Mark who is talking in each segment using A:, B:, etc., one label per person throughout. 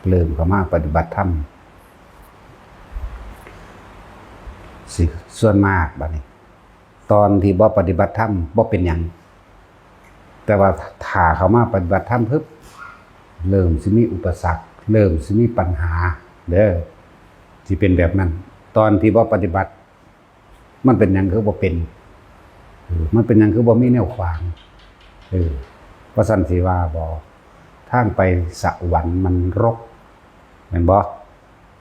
A: เริ่มเข้ามาปฏิบัติธรรมสิส่วนมากบัดนี้ตอนที่บ่ปฏิบัติธรรมบ่เป็นหยังแต่ว่าถ้าเข้ามาปฏิบัติธรรมปึ๊บเริ่มสิมีอุปสรรคเริ่มสิมีปัญหาเด้อสิเป็นแบบนั้นตอนที่บ่ปฏิบัติมันเป็นหยังคือบ่เป็นมันเป็นหยังคือบ่มีแนวขวางว่าซั่นสิว่าบ่ทางไปสวรรค์มันรกแม่นบ่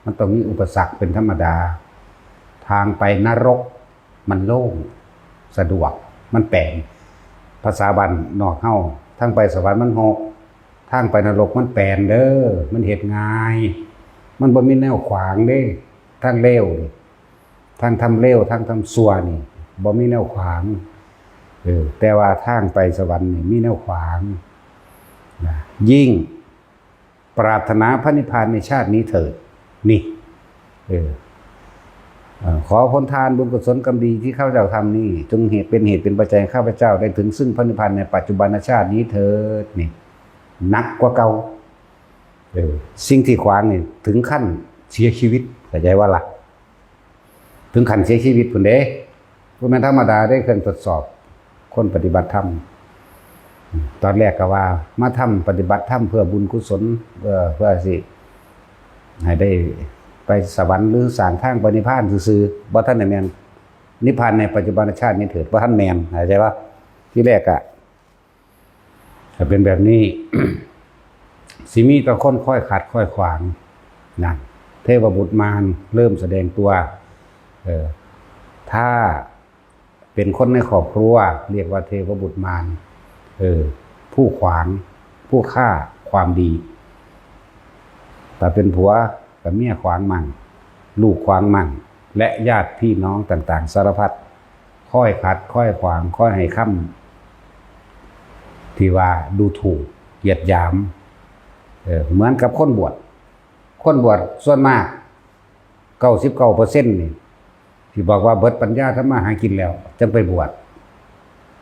A: มันต้องมีอุปสรรคเป็นธรรมดาทางไปนรกมันโล่งสะดวกมันแปลงภาษาบ้านนอกเฮาทางไปสวรรค์มันหกทางไปนรกมันแปลนเด้อมันเฮ็ดง่ายมันบ่มีแนวขวางเด้ทางเลวทางทำเลวทางทำชั่วนี่บ่มีแนวขวางแต่ว่าทางไปสวรรค์นี่มีแนวขวางนะยิ่งปรารถนาพระนิพพานในชาตินี้เถิดนี่ขอผลทานบุญกุศลกรรมดีที่ข้าพเจ้าทำนี่จงเป็นเหตุเป็นปัจจัยข้าพเจ้าได้ถึงซึ่งพระนิพพานในปัจจุบันชาตินี้เถิดนี่หนักกว่าเก่าสิ่งที่ขวางนี่ถึงขั้นเสียชีวิตเข้าใจว่าล่ะถึงขั้นเสียชีวิตพุ่นเด้บ่แม่นธรรมดาได้เครื่องทดสอบคนปฏิบัติธรรมตอนแรกก็ว่ามาทำปฏิบัติธรรมเพื่อบุญกุศลเพื่อสิให้ได้ไปสวรรค์หรือสร้างทางปณิพพานซื่อๆบ่ทันได้แม่นนิพพานในปัจจุบันชาตินี้เถิดบ่ทันแม่นเข้าใจว่าที่แรกอะถ้าเป็นแบบนี้ สิมีแต่คนค่อยขัดค่อยขวางนั่นเทพบุตรมารเริ่มแสดงตัวถ้าเป็นคนในครอบครัวเรียกว่าเทพบุตรมารผู้ขวางผู้ฆ่าความดีแต่เป็นผัวกับเมียขวางมั่งลูกขวางมั่งและญาติพี่น้องต่างๆสารพัดค่อยขัดค่อยขวางค่อยให้คำที่ว่าดูถูกเหยียดหยามเหมือนกับคนบวชส่วนมาก99%นี่ที่บอกว่าเบิดปัญญาทำมาหากินแล้วจึงไปบวช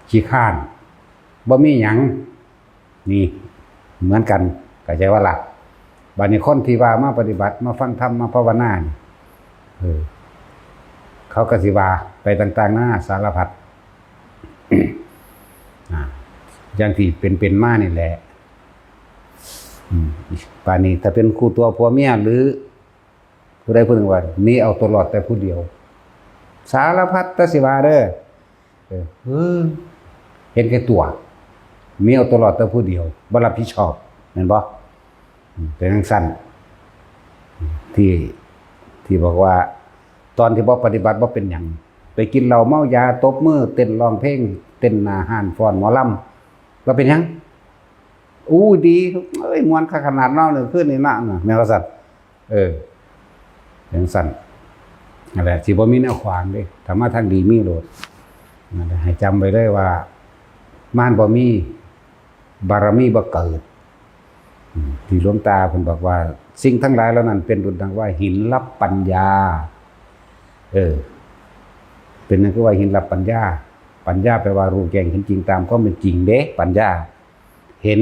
A: ขี้ข้านบ่มีหยังนี่เหมือนกันเข้าใจว่าล่ะบัดนี้คนที่ว่ามาปฏิบัติมาฟังธรรมมาภาวนาเขาก็สิว่าไปต่างๆหน้าสารพัดอย่างที่เป็นมานี่แหละป่านนี้ถ้าเป็นคู่ตัวผัวเมียหรือผู้ใดผู้หนึ่งว่านี่เอาตัวรอดแต่ผู้เดียวสารพัดตะสิว่าเด้อเห็นแก่ตัวมีเอาตัวรอดแต่ผู้เดียวบ่รับผิดชอบเห็นบ่เป็นจังซั่นที่บอกว่าตอนที่บ่ปฏิบัติบ่เป็นหยังไปกินเหล้าเมายาตบมือเต้นร้องเพลงเต้นหน้าห้านฟ้อนหมอลำว่าเป็นหยังอู้ดีเอ้ยม่วนขนาดเนาะขึ้นนี่นะแม่ว่าซั่นจังซั่นนั่นแหละสิบ่มีแนวขวางเด้ถ้ามาทางดีมีโลดนั่นแหละให้จำไว้เลยว่ามารบ่มีบารมีบ่เกิดที่หลวงตาเพิ่นบอกว่าสิ่งทั้งหลายเหล่านั้นเป็นดุจดังว่าหินรับปัญญาเป็นนั่นคือว่าหินรับปัญญาแปลว่ารู้แจ้งเห็นจริงตามความเป็นจริงเด้ปัญญาเห็น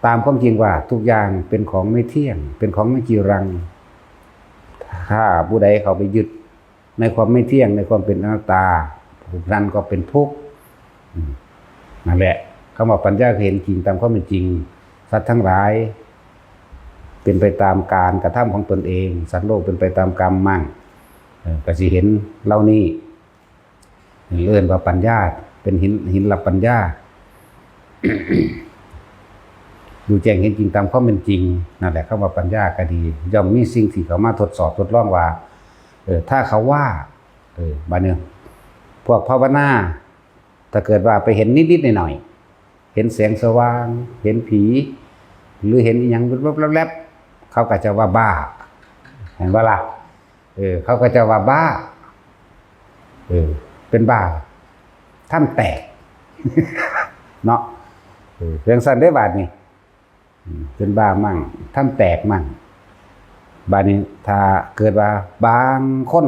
A: ตามความจริงว่าทุกอย่างเป็นของไม่เที่ยงเป็นของไม่จีรังถ้าผู้ใดเขาไปยึดในความไม่เที่ยงในความเป็นอนัตตาผู้นั้นก็เป็นทุกข์นั่นแหละคำว่าปัญญาเห็นจริงตามความเป็นจริงสัตว์ทั้งหลายเป็นไปตามการกระทำของตนเองสัตว์โลกเป็นไปตามกรรมมั่งก็สิเห็นเหล่านี้เอิ้นว่าปัญญาเป็นหินรับปัญญา ดูแจ้งเห็นจริงตามความเป็นจริงนั่นแหละคำว่าปัญญาก็ดีย่อมมีสิ่งที่เขามาทดสอบทดลองว่าถ้าเขาว่าบัดนี้พวกภาวนาถ้าเกิดว่าไปเห็นนิดๆหน่อยๆเห็นแสงสว่างเห็นผีหรือเห็นอีหยังแวบๆเขาก็จะว่าบ้าเห็นว่าล่ะเขาก็จะว่าบ้าเป็นบ้าท่านแตก เนาะเรื่องสั้นได้บาดนี่เป็นบ้ามั่งท่านแตกมั่งบาดนี้ถ้าเกิดว่าบางคน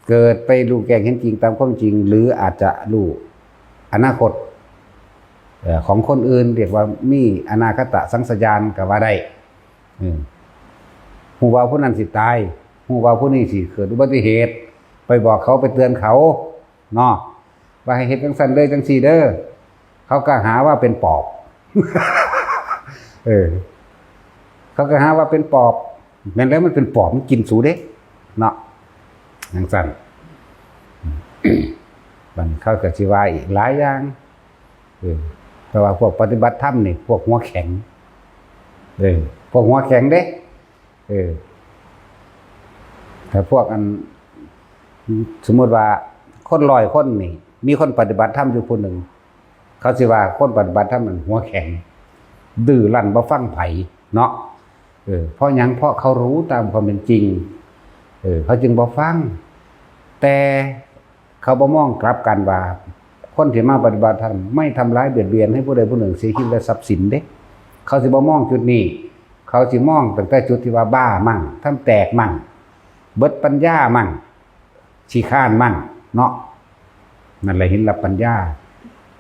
A: เกิดไปรู้แจ้งเห็นจริงตามความจริงหรืออาจจะรู้อนาคตของคนอื่นเรียกว่ามีอนาคตสังสยานก็ว่าได้ ฮู้ว่าผู้นั้นสิตายฮู้ว่าผู้นี้สิเกิดอุบัติเหตุไปบอกเขาไปเตือนเขาเนาะว่าให้เฮ็ดจังซั่นเด้อจังซี่เด้อเขาก็หาว่าเป็นปอบเขาก็หาว่าเป็นปอบแม่นแล้วมันเป็นปอบมันกินสูเด้เนาะจังซั่นบัดเขาก็สิว่าอีกหลายอย่างแต่ว่าพวกปฏิบัติธรรมนี่พวกหัวแข็งพวกหัวแข็งเด้แต่พวกอันสมมติว่าคน100 คนนี่มีคนปฏิบัติธรรมอยู่คนหนึ่งเขาสิว่าคนปฏิบัติธรรมมันหัวแข็งดื้อรั้นบ่ฟังไผเนาะเพราะหยังเพราะเขารู้ตามความเป็นจริงเขาจึงบ่ฟังแต่เขาบ่มองกลับกันว่าคนที่มาปฏิบัติธรรมไม่ทำร้ายเบียดเบียนให้ผู้ใดผู้หนึ่งเสียชีวิตและทรัพย์สินเด้เขาสิบ่มองจุดนี้เขาสิมองตั้งแต่จุดที่ว่าบ้ามั่งทำแตกมั่งเบิดปัญญามั่งขี้ข้านมั่งเนาะนั่นแหละหินรับปัญญา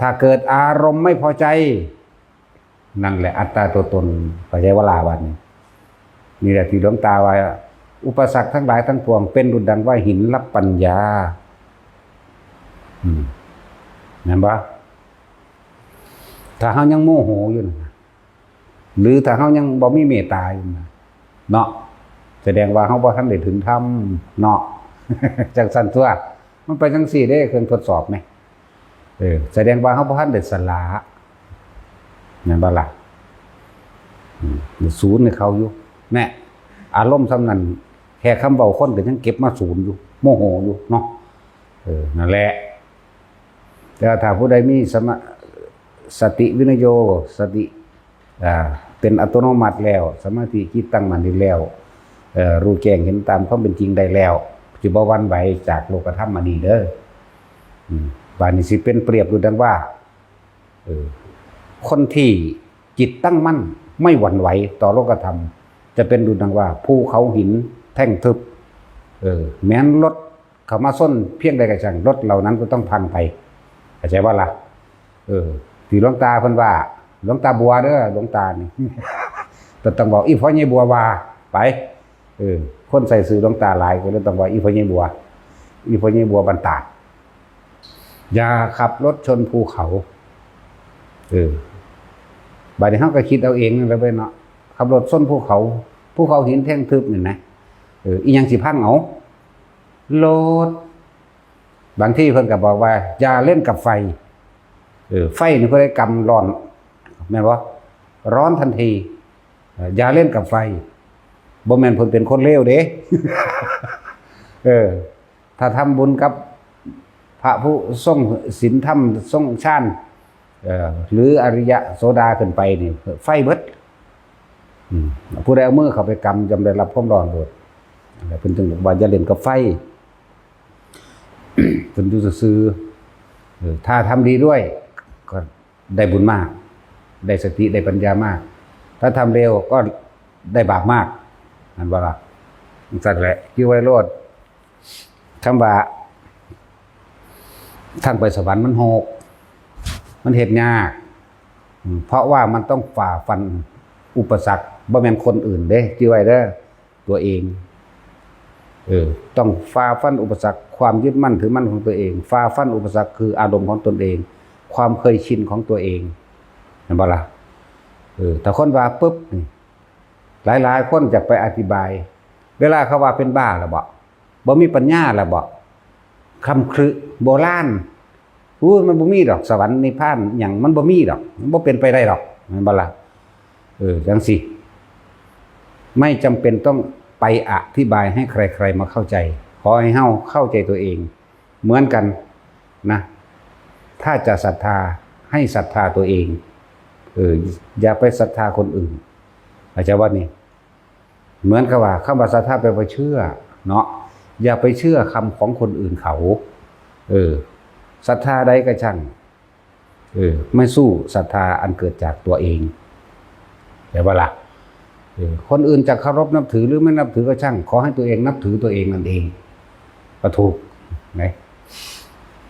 A: ถ้าเกิดอารมณ์ไม่พอใจนั่นแหละอัตตาตัวตนปัจจัยวราวันนี่แหละที่หลวงตาว่าอุปสรรคทั้งหลายทั้งปวงเป็นดุจดังว่าหินรับปัญญาเห็นปะถ้าเขายังโมโหอยู่นะหรือถ้าเขายังบ่มีเมตตาอยู่นะเนาะแสดงว่าเขาบ่ทันได้ถึงธรรมเนาะจังสั่นตัวมันไปจังสี่ได้เครื่องทดสอบไหมแสดงว่าเขาบ่ทันได้สละเห็นปะล่ะศูนย์ในเขาอยู่แน่อารมณ์สำนันแค่คำเบาคนก็ยังเก็บมาศูนย์อยู่โมโหอยู่เนาะนั่นแหละแต่ถ้าผู้ใดมีสติวินโยสติเป็นอัตโนมัติแล้วสมาธิจิตตั้งมั่นได้แล้วรู้แจ้งเห็นตามความเป็นจริงได้แล้วสิบ่หวั่นไหวจากโลกธรรมอันนี้เด้อบาดนี้สิเป็นเปรียบดูดังว่าคนที่จิตตั้งมั่นไม่หวั่นไหวต่อโลกธรรมจะเป็นดูดังว่าภูเขาหินแท่งทึบแม้นรถเขามาส้นเพียงใดก็ช่างรถเหล่านั้นก็ต้องพังไปเข้าใจว่าล่ะที่หลวงตาเพิ่นว่าหลวงตาบัวเด้อหลวงตานี่แต่ต้องบอกอีพ่อใหญ่บัวว่าไปคนใส่สื่อหลวงตาหลายก็เลยต้องว่าอีพ่อใหญ่บัวอีพ่อใหญ่บัวบรรดาอย่าขับรถชนภูเขาบัดนี้เฮาก็คิดเอาเองนั่นแหละเว้ยเนาะขับรถชนภูเขาหินแท่งทึบนี่นะอีหยังสิพังเอารถบางที่เพิ่นก็บอกว่าอย่าเล่นกับไฟไฟนี่เพิ่นได้กำร้อนแม่นบ่ร้อนทันทีอย่าเล่นกับไฟบ่แม่นเพิ่นเป็นคนเลวเด้ถ้าทำบุญกับพระผู้ทรงศีลธรรมทรงฌานหรืออริยะโสดาขึ้นไปนี่ไฟเบิดผู้ใดเอามือเข้าไปกำจำได้รับความร้อนโดดเพิ่นจึงบอกว่าอย่าเล่นกับไฟเพิ่นอยู่ซื่อถ้าทำดีด้วยก็ได้บุญมากได้สติได้ปัญญามากถ้าทำเร็วก็ได้บาปมากนั่นว่าล่ะสัตว์แหละที่ไว้โลดคำว่าทางไปสวรรค์มันโหกมันเหตุยากเพราะว่ามันต้องฝ่าฟันอุปสรรคบ่แม่นคนอื่นเด้ที่ไว้เด้อตัวเองต้องฝ่าฟันอุปสรรคความยึดมั่นถือมั่นของตัวเองฝ่าฟันอุปสรรคคืออารมณ์ของตนเองความเคยชินของตัวเองเห็นบ่ล่ะแต่คนว่าปุ๊บหลายๆคนจะไปอธิบายเวลาเขาว่าเป็นบ้าแล้วบ่มีปัญญาแล้วคำครึโบราณมันบ่มีดอกสวรรค์นิพพานหยังมันบ่มีดอกมันบ่เป็นไปได้ดอกเห็นบ่ล่ะจังสิไม่จำเป็นต้องไปอธิบายให้ใครๆมาเข้าใจขอให้เฮาเข้าใจตัวเองเหมือนกันนะถ้าจะศรัทธาให้ศรัทธาตัวเองอย่าไปศรัทธาคนอื่นอาจารย์ว่านี่เหมือนกับว่าคำว่าศรัทธาแปลว่าเชื่อเนาะอย่าไปเชื่อคำของคนอื่นเขาศรัทธาใดก็ช่างไม่สู้ศรัทธาอันเกิดจากตัวเองแต่ว่าล่ะคนอื่นจะเคารพนับถือหรือไม่นับถือก็ช่างขอให้ตัวเองนับถือตัวเองนั่นเองก็ถูกไหม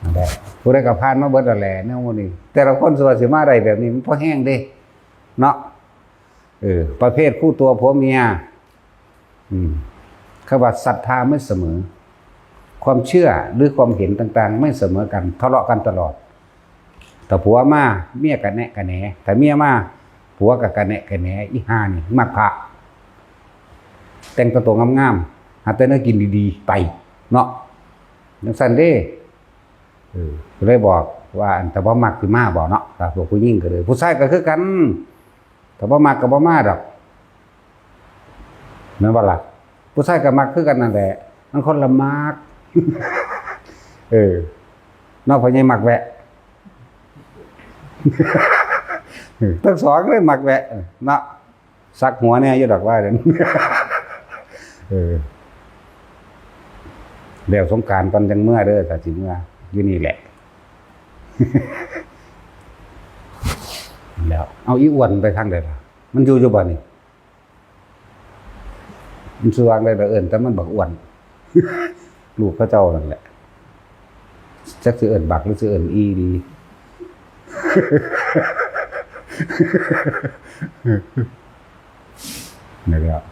A: นั่นแหละผู้ใดกับพานมาเบิดอะไรเนี่ยวันนี้แต่ละคนสวัสดิ์มาใดแบบนี้มันพอแห้งเด้เนาะ ประเภทคู่ตัวผัวเมียคำว่าศรัทธาไม่เสมอความเชื่อหรือความเห็นต่างๆไม่เสมอกันทะเลาะกันตลอดแต่ผัวมาเมียกันแนะกันแหนแต่เมียมาผัวกับกันแนะกันแหนอีห่านี่มักพระแต่งตัวงามๆหาแต่เนื้อกินดีๆไปเนาะจังซั่นเด้ก็เลยบอกว่าแต่บ่มักสิมาบ่เนาะถ้าพวกผู้หญิงก็เลยผู้ชายก็คือกันแต่บ่มักก็บ่มาดอกแม่นบ่ล่ะผู้ชายก็มักคือกันนั่นแหละมันคนละมักนอกพ่อใหญ่มักแวะทั้งสองเลยมักแวะเนาะสักหัวแน่อยู่ดอกว่าเด้เดี๋ยวสงกรานต์ก่อนจังเมื่อเด้อถ้าสิเมื่ออยู่นี่แหละแล้วเอาอีอ้วนไปทางใดล่ะมันอยู่บ่นี่มันสว่างได้แต่แต่มันบักอ้วนลูกพระเจ้านั่นแหละจักสิบักหรือสิอีดีนี่แหละ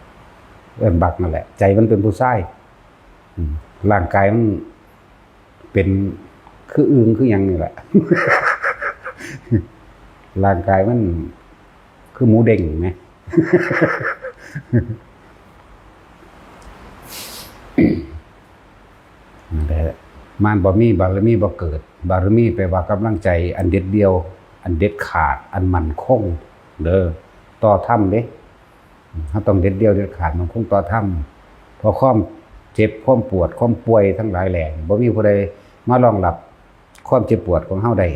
A: บักนั่นแหละใจมันเป็นผู้ชายร่างกายมันเป็นคืออึ่งคือหยังนี่แหละร่างกายมันคือหมูเด้งไหมแต่มารบ่มีบารมีบ่เกิดบารมีแปลว่ากำลังใจอันเด็ดเดียวอันเด็ดขาดอันมั่นคงเด้อต่อธรรมเด้เขาต้องเด็ดเดียวเด็ดขาดมันคงต่อธรรมเพราะความเจ็บความปวดความป่วยทั้งหลายแหล่บ่มีผู้ใดมารองรับความเจ็บปวดของเฮาได้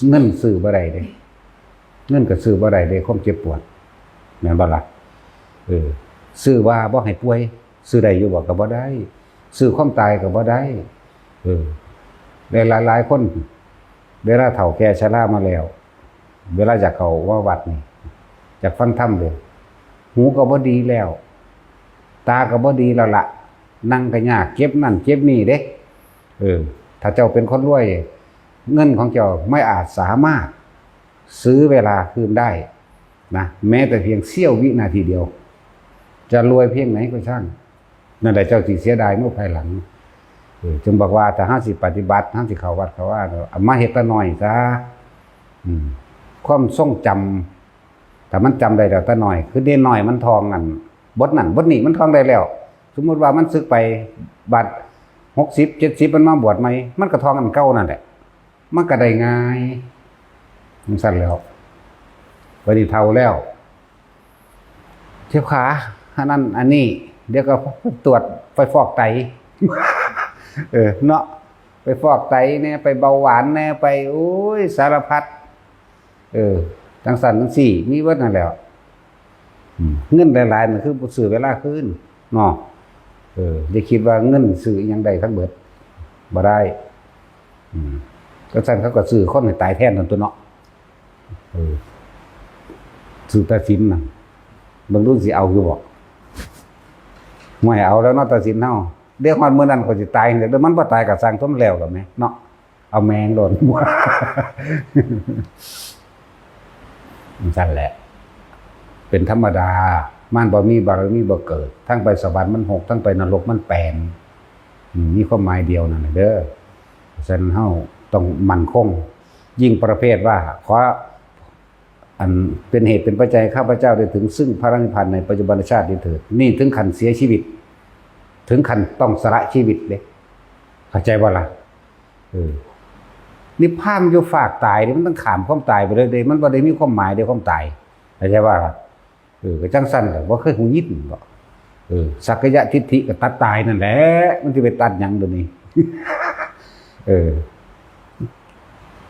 A: เงินซื้อบ่ได้เด้เงินก็ซื้อบ่ได้เด้ความเจ็บปวดแม่นบ่ล่ะซื้อว่าบ่ให้ป่วยซื้อได้อยู่บ่ก็บ่ได้ซื้อความตายก็บ่ได้หลายคนเวลาเฒ่าแก่ชรามาแล้วเวลาอยากเข้าวัดนี่อยากฟังธรรมเลยหูก็บ่ดีแล้วตาก็บ่ดีแล้วล่ะนั่งก็ยากเจ็บนั่นเจ็บนี่เด้ถ้าเจ้าเป็นคนรวยเงินของเจ้าไม่อาจสามารถซื้อเวลาคืนได้นะแม้แต่เพียงเสี้ยววินาทีเดียวจะรวยเพียงไหนก็ช่างนั่นแหละเจ้าสิเสียดายเมื่อภายหลังจึงบอกว่าถ้าห้าสิปฏิบัติห้าสิเข้าวัดเขาว่าเอามาเฮ็ดละหน่อยซะความทรงจำแต่มันจำได้แต่ตะหน่อยคือเด่นหน่อยมันทองนั่นบทนั่นบทนี้มันทองได้แล้วสมมติว่ามันซึกไปบัด60 70มันมาบวชใหม่มันก็ทองอันเก่านั่นแหละมันก็ได้ง่ายมันสั่นแล้วพอดีเท่าแล้วเจ็บขาอันนั้นอันนี้เดี๋ยวก็ตรวจไปฟอกไตเนาะไปฟอกไตเนี่ยไปเบาหวานเนี่ยไปโอ้ยสารพัดจังสันจังสี่มีเบิดนั่นแหละเงินหลายๆนั่นคือซื้อเวลาคืนเนาะอย่าคิดว่าเงินซื้อยังได้ทั้งเบิดบ่ได้จังสันเขาก็ซื้อคนให้ตายแทนนั่นตัวเนาะซื้อตาสินน่ะบางรุ่นสิเอาอยู่บ่ไม่เอาแล้วเนาะตาสินเฮาเดี๋ยววันเมื่อนั้นก็สิตายเดี๋ยวมันบ่ตายก็สร้างต้นแล้วกับแม่เนาะเอาแมงโดนบ่นั่นแหละเป็นธรรมดามารบ่มีบารมีบ่เกิดทั้งไปสวรรค์มัน6ทั้งไปนรกมัน8มีความหมายเดียวนั่นเด้อฉะนั้นเฮาต้องมั่นคงยิ่งประเภทว่าขออันเป็นเหตุเป็นปัจจัยข้าพเจ้าได้ถึงซึ่งพระนิพพานในปัจจุบันชาตินี้เถิดนี่ถึงขั้นเสียชีวิตถึงขั้นต้องสละชีวิตเลยเข้าใจบ่ล่ะนิพพานอยู่ฝากตายนี่มันต้องขามความตายไปเลยเด้มันบ่ได้มีความหมายเด้ความตายเข้าใจบ่ล่ะก็จังซั่นแหละบ่เคยหูยินบ่สักกายทิฏฐิก็ตัดตายนั่นแหละมันสิไปตัดหยังตัวนี้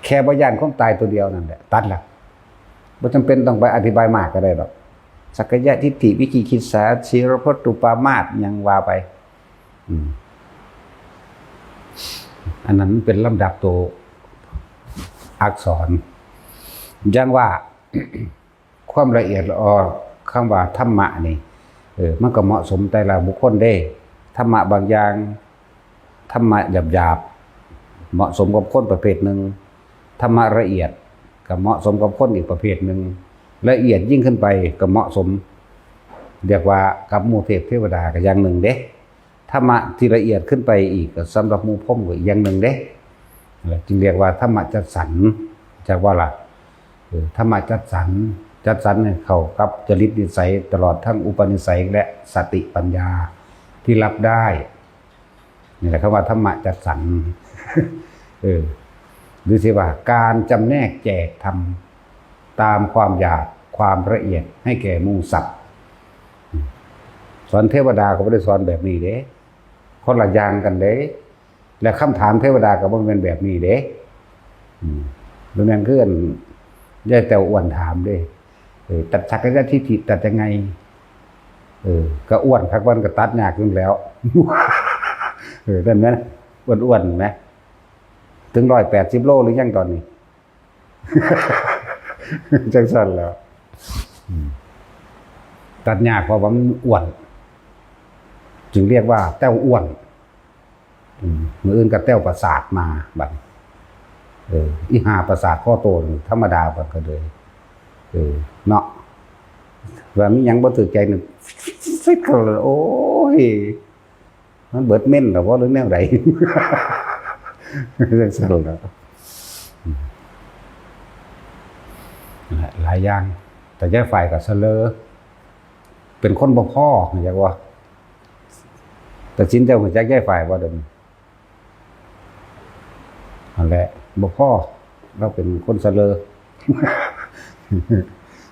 A: แค่บ่ย่านความตายตัวเดียวนั่นแหละตัดล่ะบ่จำเป็นต้องไปอธิบายมากก็ได้หรอกสักกายทิฏฐิวิคิกิจฉาศีลพจตุปามาสยังว่าไปอันนั้นเป็นลำดับตัวอักษรอย่างว่า ความละเอียดละออคำว่าธรรมะนี่มันก็เหมาะสมแต่ละบุคคลได้ธรรมะบางอย่างธรรมะหยาบๆเหมาะสมกับคนประเภทหนึ่งธรรมะละเอียดก็เหมาะสมกับคนอีกประเภทหนึ่ง ละเอียดยิ่งขึ้นไปก็เหมาะสมเรียกว่ากับหมู่เทพเทวดาก็อย่างหนึ่งเด้ธรรมะที่ละเอียดขึ้นไปอีกก็สำหรับหมู่พรหมก็อีกอย่างหนึ่งเด้จึงเรียกว่าธรรมะจัดสรรจากว่าล่ะธรรมะจัดสรรเนี่ยเข้ากับจริตนิสัยตลอดทั้งอุปนิสัยและสติปัญญาที่รับได้นี่แหละคำว่าธรรมะจัดสรรหรือสิว่าการจำแนกแจกธรรมตามความอยากความละเอียดให้แก่หมู่สัตว์สอนเทวดาก็ไม่ได้สอนแบบนี้เด้คนละอย่างกันเด้และคำถามเทวดาก็บ่เป็นแบบนี้เด้ดูนั่นคืออันยายแต้วอ้วนถามเด้ตัดสักกะทิฏฐิตัดยังไงก็อ้วนคักวันก็ตัดยากขึ้นแล้วนั่นนะอ้วนไหมถึง180 โลหรือยังตอนนี้จังสั่นแล้วตัดยากเพราะว่ามันอ้วนจึงเรียกว่าแต้วอ้วนมืออื่นกับแต้วประสาทมาบัดอีหาประสาทข้อโตธรรมดาบัดก็เลยเนาะว่ามียังบ่ถือใจนึงฟิตเขาเลยโอ้ยมันเบิดเม่นหรอว่าหรือแนวใดจังซั่นแล้วหลายอย่างแต่แยกฝ่ายกับเสลอเป็นคนบ่พ่ออยากว่าแต่ชิ้นเจ้าหัวใจแยกฝ่ายว่าเดิมนั่นแหละบ่พ่อเราเป็นคนเสลอ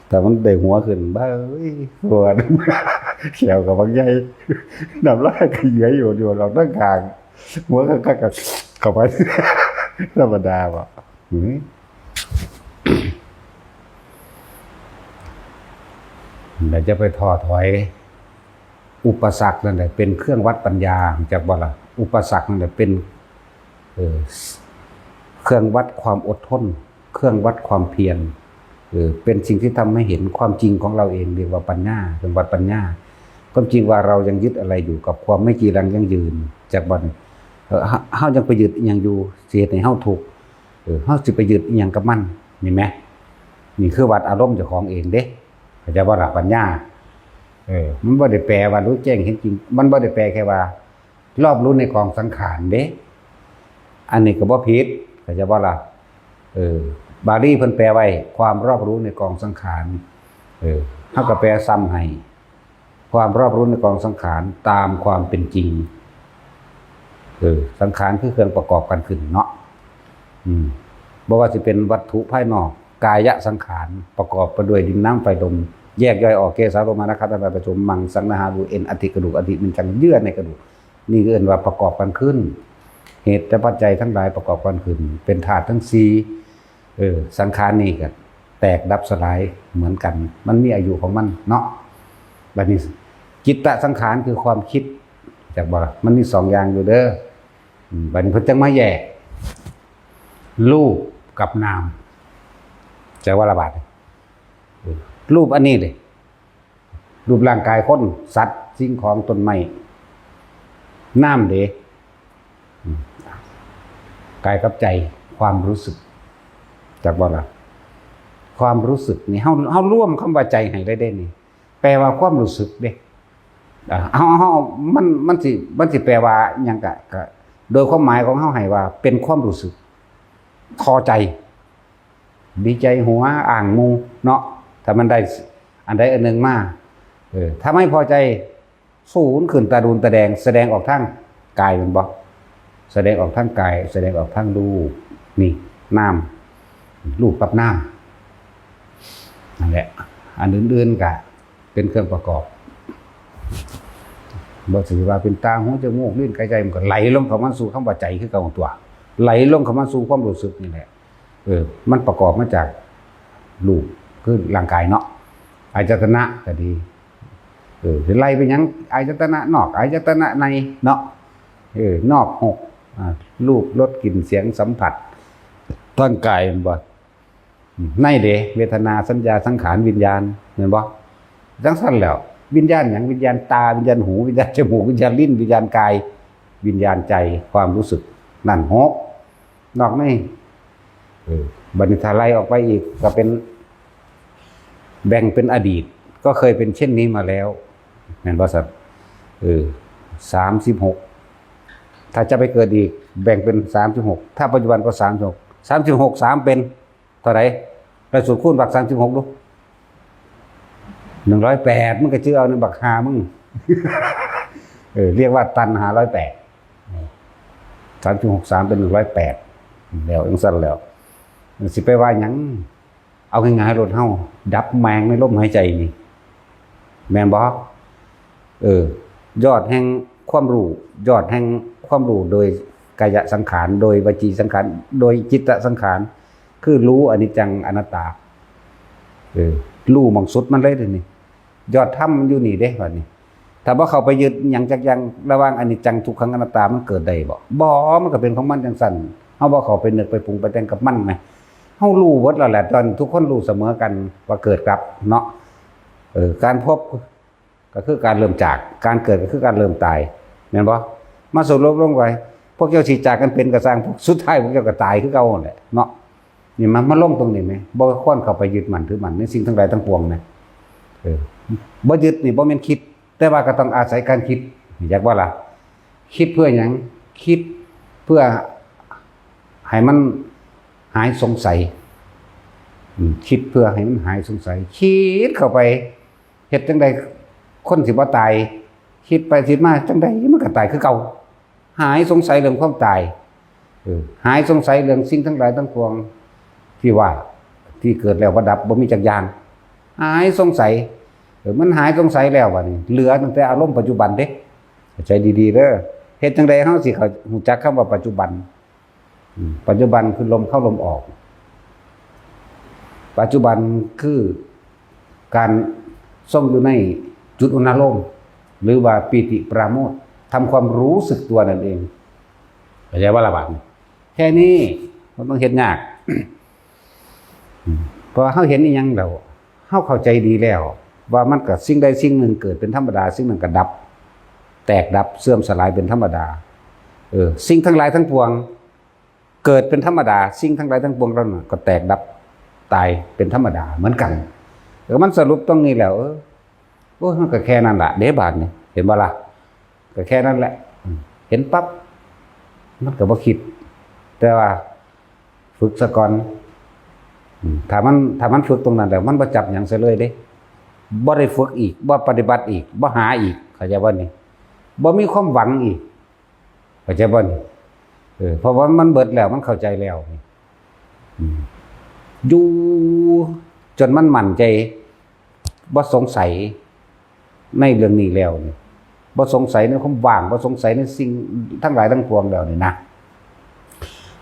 A: แต่มันได้หัวขึ้นบ้าเอ้ยปวดเขียวกับบางใหญ่น้ำลายก็เหยื่ออยู่เราตั้งกลางหัวก็เข้าไปธรรมดาว่ะเดี๋ยวจะไปท้อถอยอุปสรรคนั่นแหละเป็นเครื่องวัดปัญญาจากบ่ล่ะอุปสรรคนั่นแหละเป็นเครื่องวัดความอดทนเครื่องวัดความเพียรเป็นสิ่งที่ทำให้เห็นความจริงของเราเองเรียกว่าปัญญาเป็นวัดปัญญาความจริงว่าเรายังยึดอะไรอยู่กับความไม่จีรังยั่งยืนจากบ่เฮายังไปยึดอีหยังอยู่เสียให้เฮาถูกเฮาสิไปยึดอีหยังกับมันนี่มั้ยนี่คือวัดอารมณ์เจ้าของเองเด้เข้าใจบ่ล่ะปัญญามันบ่ได้แปลว่ารู้แจ้งเห็นจริงมันบ่ได้แปลแค่ว่ารอบรู้ในกองสังขารเด้อันนี้ก็บ่ผิดเข้าใจบ่ล่ะบาลีเพิ่นแปลไว้ความรอบรู้ในกองสังขารเฮาก็แปลซ้ำให้ความรอบรู้ในกองสังขารตามความเป็นจริงสังขารคือเครื่องประกอบกันขึ้นเนาะบ่ว่าสิเป็นวัตถุภายนอกกายะสังขารประกอบไปด้วยดินน้ำไฟลมแยกย่อยออกเกสาโลมานะคัตตาประชุมมังสังนาหารูเอ็นอธิกระดูกอธิมันจังเยื่อในกระดูกนี่คือเอิ้นว่าประกอบกันขึ้นเหตุและปัจจัยทั้งหลายประกอบกันขึ้นเป็นธาตุทั้ง4สังขารนี่ก็แตกดับสลายเหมือนกันมันมีอายุของมันเนาะบัดนี้จิตตสังขารคือความคิดจากบ่มันมี2อย่างอยู่เด้อบัดนี้เพิ่นจังมาแยกรูปกับนามจะว่าละบาดรูปอันนี้เลยรูปร่างกายคนสัตว์สิ่งของต้นไม้น้ำเด้กายกับใจความรู้สึกจากบ่ล่ะความรู้สึกนี่เฮาร่วมคำว่าใจให้ได้นี่แปลว่าความรู้สึกเด้เฮามันสิแปลว่าหยังก็โดยความหมายของเฮาให้ว่าเป็นความรู้สึกพอใจดีใจหัวอ่างมูเนาะถ้ามันได้อันใดอันหนึ่งมาถ้าไม่พอใจสูญขึ้นตาดูนตาแดงแสดงออกทางกายมันบ่แสดงออกทางกายแสดงออกทางรูปนี่น้ำรูปกับน้ำนั่นแหละอันอื่นๆก็เป็นเครื่องประกอบบ่ถือว่าเป็นตาหูจมูกลิ้นกายใจมันก็ไหลลงเข้ามาสู่คำว่าใจคือเก่าของตัวไหลลงเข้ามาสู่ความรู้สึกนี่แหละมันประกอบมาจากรูปคือร่างกายเนาะอายตนะก็ดีสิไล่ไปยังอายตนะนอกอายตนะในเนาะนอก6รูปรสกลิ่นเสียงสัมผัสร่างกายมันบ่ในเด้เวทนาสัญญาสังขารวิญญาณแม่นบ่จังซั่นแล้ววิญญาณหยังวิญญาณตาวิญญาณหูวิญญาณจมูกวิญญาณลิ้นวิญญาณกายวิญญาณใจความรู้สึกนั่น6นอกในบัดนี้ถ้าไล่ออกไปอีกก็เป็น แบ่งเป็นอดีตก็เคยเป็นเช่นนี้มาแล้วแม่นบ่สัตว์36ถ้าจะไปเกิดอีกแบ่งเป็น36ถ้าปัจจุบันก็36 3เป็นเท่าไหร่ไปสูตรคูณบัก36ดู108มันก็ชื่อเอาในบักหามึง เรียกว่าตันหา108 3 เป็น108แล้วจังซั่นแล้วสิไปว่าหยังเอาง่ายๆรถเฮาดับแมงในลมหายใจนี่แม่นบ่ยอดแห่งความรู้ยอดแห่งความรู้โดยกายสังขารโดยวจีสังขารโดยจิตสังขารคือรู้อนิจจังอนัตตารู้หม่องสุดมันเลยเด้นี่ยอดถ้ำมันอยู่นี่เด้บัดนี้ถ้าบ่เข้าไปยึดหยังจักอย่างระหว่างอนิจจังทุกขังอนัตตามันเกิดได้บ่มันก็เป็นของมันจังซั่นเฮาบ่เข้าไปนึกไปปรุงไปแต่งกับมันแหมเฮารู้หมดแล้วแหละตอนทุกคนรู้เสมอกันว่าเกิดกับเนาะการพบก็คือการเริ่มจากการเกิดก็คือการเริ่มตายแม่นบ่มาสรุปลงไว้พวกเจ้าสิจากกันเป็นก็สร้างพวกสุดท้ายพวกเจ้าก็ตายคือเก่านั่นแหละเนาะนี่มันลงตรงนี้แม่บ่ควรเข้าไปยึดมั่นถือมั่นในสิ่งทั้งหลายทั้งปวงนะบ่ยึดนี่บ่แม่นคิดแต่ว่าก็ต้องอาศัยการคิดอยากว่าล่ะคิดเพื่อหยังคิดเพื่อให้มันหายสงสัยคิดเพื่อให้มันหายสงสัยคิดเข้าไปเฮ็ดจังได๋คนสิบ่ตายคิดไปคิดมาจังได๋มันก็ตายคือเก่าหายสงสัยเรื่องความตายหายสงสัยเรื่องสิ่งทั้งหลายทั้งปวงที่ว่าที่เกิดแล้วบ่ดับบ่มีจักอย่างหายสงสัยมันหายสงสัยแล้วบัดนี้เหลือตั้งแต่อารมณ์ปัจจุบันเด้เข้าใจดีๆเด้อเฮ็ดจังได๋เฮาสิเข้ารู้จักคำว่าปัจจุบันปัจจุบันคือลมเข้าลมออกปัจจุบันคือการทรงอยู่ในจุดอุณโลมหรือว่าปีติปราโมทย์ทำความรู้สึกตัวนั่นเองเข้าใจว่าละบาดแค่นี้มันต้องเฮ็ดยาก เพราะเฮาเห็นอีหยังแล้วเฮาเข้าใจดีแล้วว่ามันก็สิ่งใดสิ่งหนึ่งเกิดเป็นธรรมดาสิ่งหนึ่งก็ดับแตกดับเสื่อมสลายเป็นธรรมดาสิ่งทั้งหลายทั้งปวงเกิดเป็นธรรมดาสิ่งทั้งหลายทั้งปวงนั้นก็แตกดับตายเป็นธรรมดาเหมือนกันมันสรุปตรงนี้แล้วโอ้มันก็แค่นั้นแหละเดบาดนี่เห็นบ่ล่ะก็แค่นั้นแหละเห็นปั๊บมันก็บ่คิดแต่ว่าฝึกซะก่อนถ้ามันฝึกตรงนั้นแล้วมันบ่จับหยังซะเลยเด้บ่ได้ฝึกอีกบ่ปฏิบัติอีกบ่หาอีกเข้าใจบ่นี่บ่มีความหวังอีกเข้าใจบ่นี่เพราะว่ามันเบิดแล้วมันเข้าใจแล้วอยู่จนมันมั่นใจบ่สงสัยในเรื่องนี้แล้วนี่บ่สงสัยในความว่างบ่สงสัยในสิ่งทั้งหลายทั้งปวงแล้วนี่นะ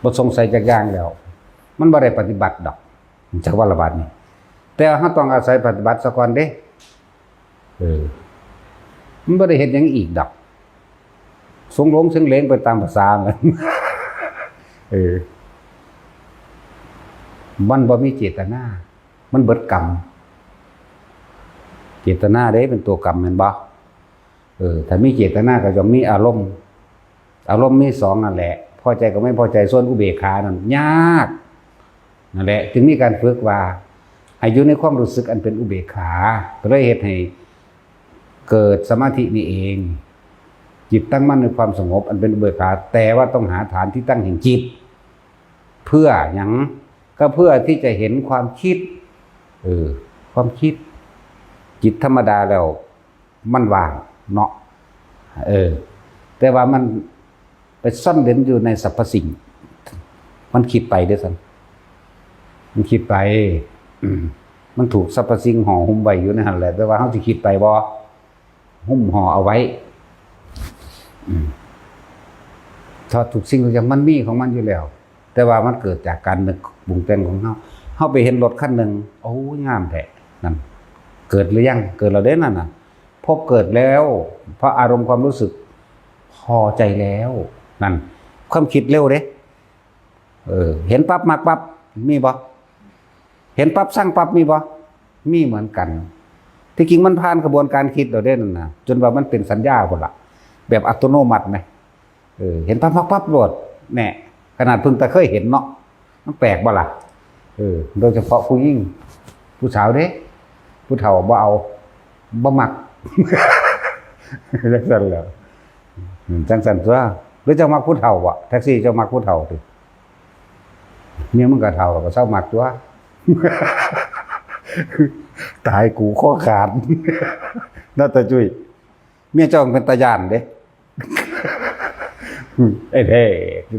A: บ่สงสัยจักอย่างแล้วมันบ่ได้ปฏิบัติดอกจักว่าละบาดนี่แต่เฮาต้องอาศัยปฏิบัติซะก่อนเด้มันบ่ได้เฮ็ดหยังอีกดอกสงหลงสึงเหลงไปตามภาษามันมันบ่มีเจตนามันเบิดกรรมเจตนาเด้เป็นตัวกรรมแม่นบ่ถ้ามีเจตนาก็จะมีอารมณ์มีสองนั่นแหละพอใจกับไม่พอใจส่วนอุเบกขานั่นยากนั่นแหละจึงมีการฝึกว่าให้อยู่ในความรู้สึกอันเป็นอุเบกขาก็เลยเฮ็ดให้เกิดสมาธินี่เองจิตตั้งมั่นในความสงบอันเป็นอุเบกขาแต่ว่าต้องหาฐานที่ตั้งแห่งจิตเพื่อหยังก็เพื่อที่จะเห็นความคิดความคิดจิตธรรมดาแล้วมันว่างเนาะแต่ว่ามันไปซ่อนเร้นอยู่ในสรรพสิ่งมันคิดไปด้วยซ้ำมันคิดไปมันถูกสรรพสิ่งห่อหุ้มไว้อยู่ในหันแหละแต่ว่าเขาจะคิดไปบ่หุ้มห่อเอาไว้ถ้าถูกสิ่งทุกอย่างมันมีของมันอยู่แล้วแต่ว่ามันเกิดจากการนึกปรุงแต่งของเขาไปเห็นรถคันหนึ่งโอ้งามแท้นั่นเกิดหรือยังเกิดแล้วเด้นั่นน่ะพบเกิดแล้วเพราะอารมณ์ความรู้สึกพอใจแล้วนั่นความคิดเร็วเด้เห็นปั๊บมักปั๊บมีบ่เห็นปั๊บสร้างปั๊บมีบ่มีเหมือนกันที่จริงมันผ่านกระบวนการคิดเราได้นั่นน่ะจนว่ามันเป็นสัญญาพุ่นล่ะแบบอัตโนมัติไหมเห็นปั๊บปั๊บโหลดแน่ขนาดเพิ่งแต่เคยเห็นเนาะมันแปลกบ่ล่ะโดยเฉพาะผู้หญิงผู้สาวเด้ ผู้เฒ่าบ่เอาบ่มัก จังซั่นแหล้วจังซั่นตัวหรือเจ้ามักผู้เฒ่าบ่แท็กซี่เจ้ามักผู้เฒ่าติเมียมึงก็เฒ่าก็เศร้ามักตัว ตายกูข้อขาด น่าตาจุ้ยเมียเจ้าเป็นตาย่านเด้ ไอ้เท่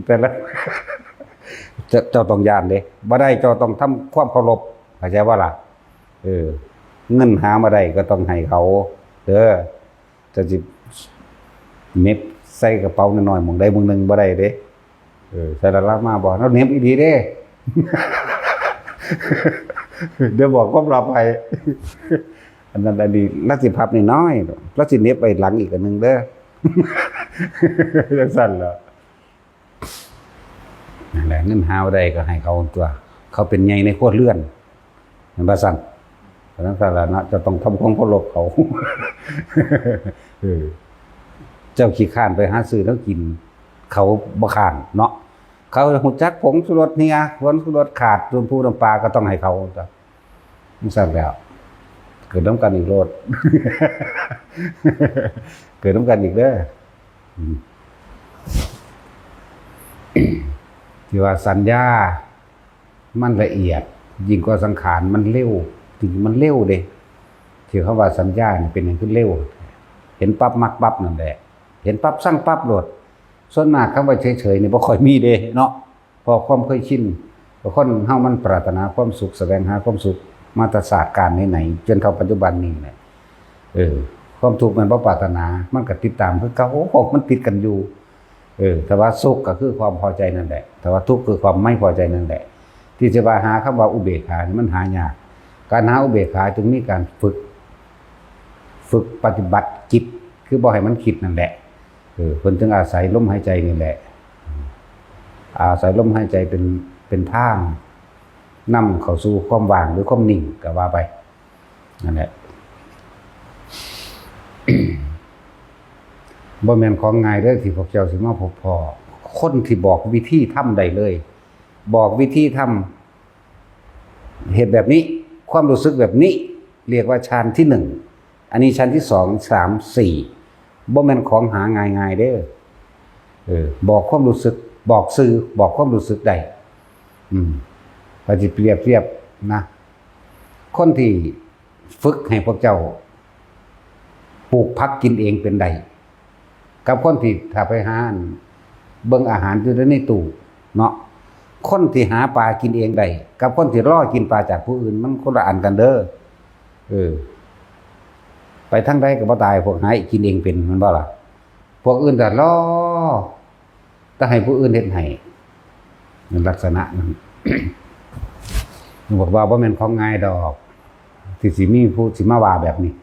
A: แต่ละ เจ้าต้องย่านเด้บ่ได้เจ้าต้องทำความเคารพเข้าใจว่าล่ะเงินหามาได้ก็ต้องให้เขาเด้อจะสิเน็บใส่กระเป๋าน้อยๆหม่องใดหม่องหนึงบ่ได้เด้ใส่ละมาบ่แล้วเน็บอีหลีเด้ เดี๋ยวบอกความลับให้ อันนั้นอันนี้ลักสิพับนี่น้อยลักสิเน็บไปหลังอีกอันนึงเด้อ จังซั่นเหรอนั่นแหละเงินหาได้ก็ให้เขาตัวเขาเป็นใหญ่ในครัวเรือนเห็นบ่ซั่นเพราะฉะนั้นสาระนะจะต้องทำความเคารพเขา เจ้าขี้ข้านไปหาซื้อแล้วกินเขาบ่ข้านเนาะเขาหูจักผงชูรสเนี่ยผงชูรสขาดน้ำน้ำปลาก็ต้องให้เขาจ้ะมันสั่งแล้วเกิดน้ำกันอีกโลด เกิดน้ำกันอีกเด้อ ที่ว่าสัญญามันละเอียดยิ่งกว่าสังขารมันเร็วถึงมันเร็วเด้ที่เขาว่าสัญญาเนี่ยเป็นอย่างขึ้นเร็วเห็นปั๊บมักปั๊บนั่นแหละเห็นปั๊บสั่งปั๊บโหลดส่วนมากคำว่าเฉยๆนี่บ่ค่อยมีเด้เนาะพอความเคยชินบางคนเฮามันปรารถนาความสุขแสวงหาความสุขมาตรศาสตร์การไหนๆจนเท่าปัจจุบันนี้แหละความทุกข์มันบ่ปรารถนามันก็ติดตามคือเก่ามันติดกันอยู่แต่ว่าสุขก็คือความพอใจนั่นแหละแต่ว่าทุกข์คือความไม่พอใจนั่นแหละที่จะว่าหาคำว่าอุเบกขานี่มันหายากการหาอุเบกขาจึงมีการฝึกปฏิบัติจิตคือบ่ให้มันคิดนั่นแหละเพิ่นจึงอาศัยลมหายใจนี่แหละอาศัยลมหายใจเป็นทางนำเข้าสู่ความว่างหรือความนิ่งก็ว่าไปนั่นแหละ บ่แม่นของง่ายเด้อที่พวกเจ้าสิมาพบพอคนที่บอกวิธีทำได้เลย บอกวิธีทำเหตุแบบนี้ความรู้สึกแบบนี้เรียกว่าฌานที่1อันนี้ฌานที่2 3 4บ่แม่นของหาง่ายๆเด้อบอกความรู้สึกบอกสื่อบอกความรู้สึกได้ก็สิเปรียบเทียบนะคนที่ฝึกให้พวกเจ้าปลูกผักกินเองเป็นได้กับคนที่ถ้าไปหาเบิ่งอาหารอยู่ในตู้เนาะคนที่หาปลากินเองได้กับคนที่รอกินปลาจากผู้อื่นมันคนละอันกันเด้อไปทั้งใดก็บ่ตายพวกหากินเองเป็นมันบ่ล่ะพวกอื่นแต่รอถ้าให้ผู้อื่นเฮ็ดให้มันลักษณะนั้น บอกว่าบ่แม่นของง่ายดอกที่สิมีผู้สิมาว่าแบบนี้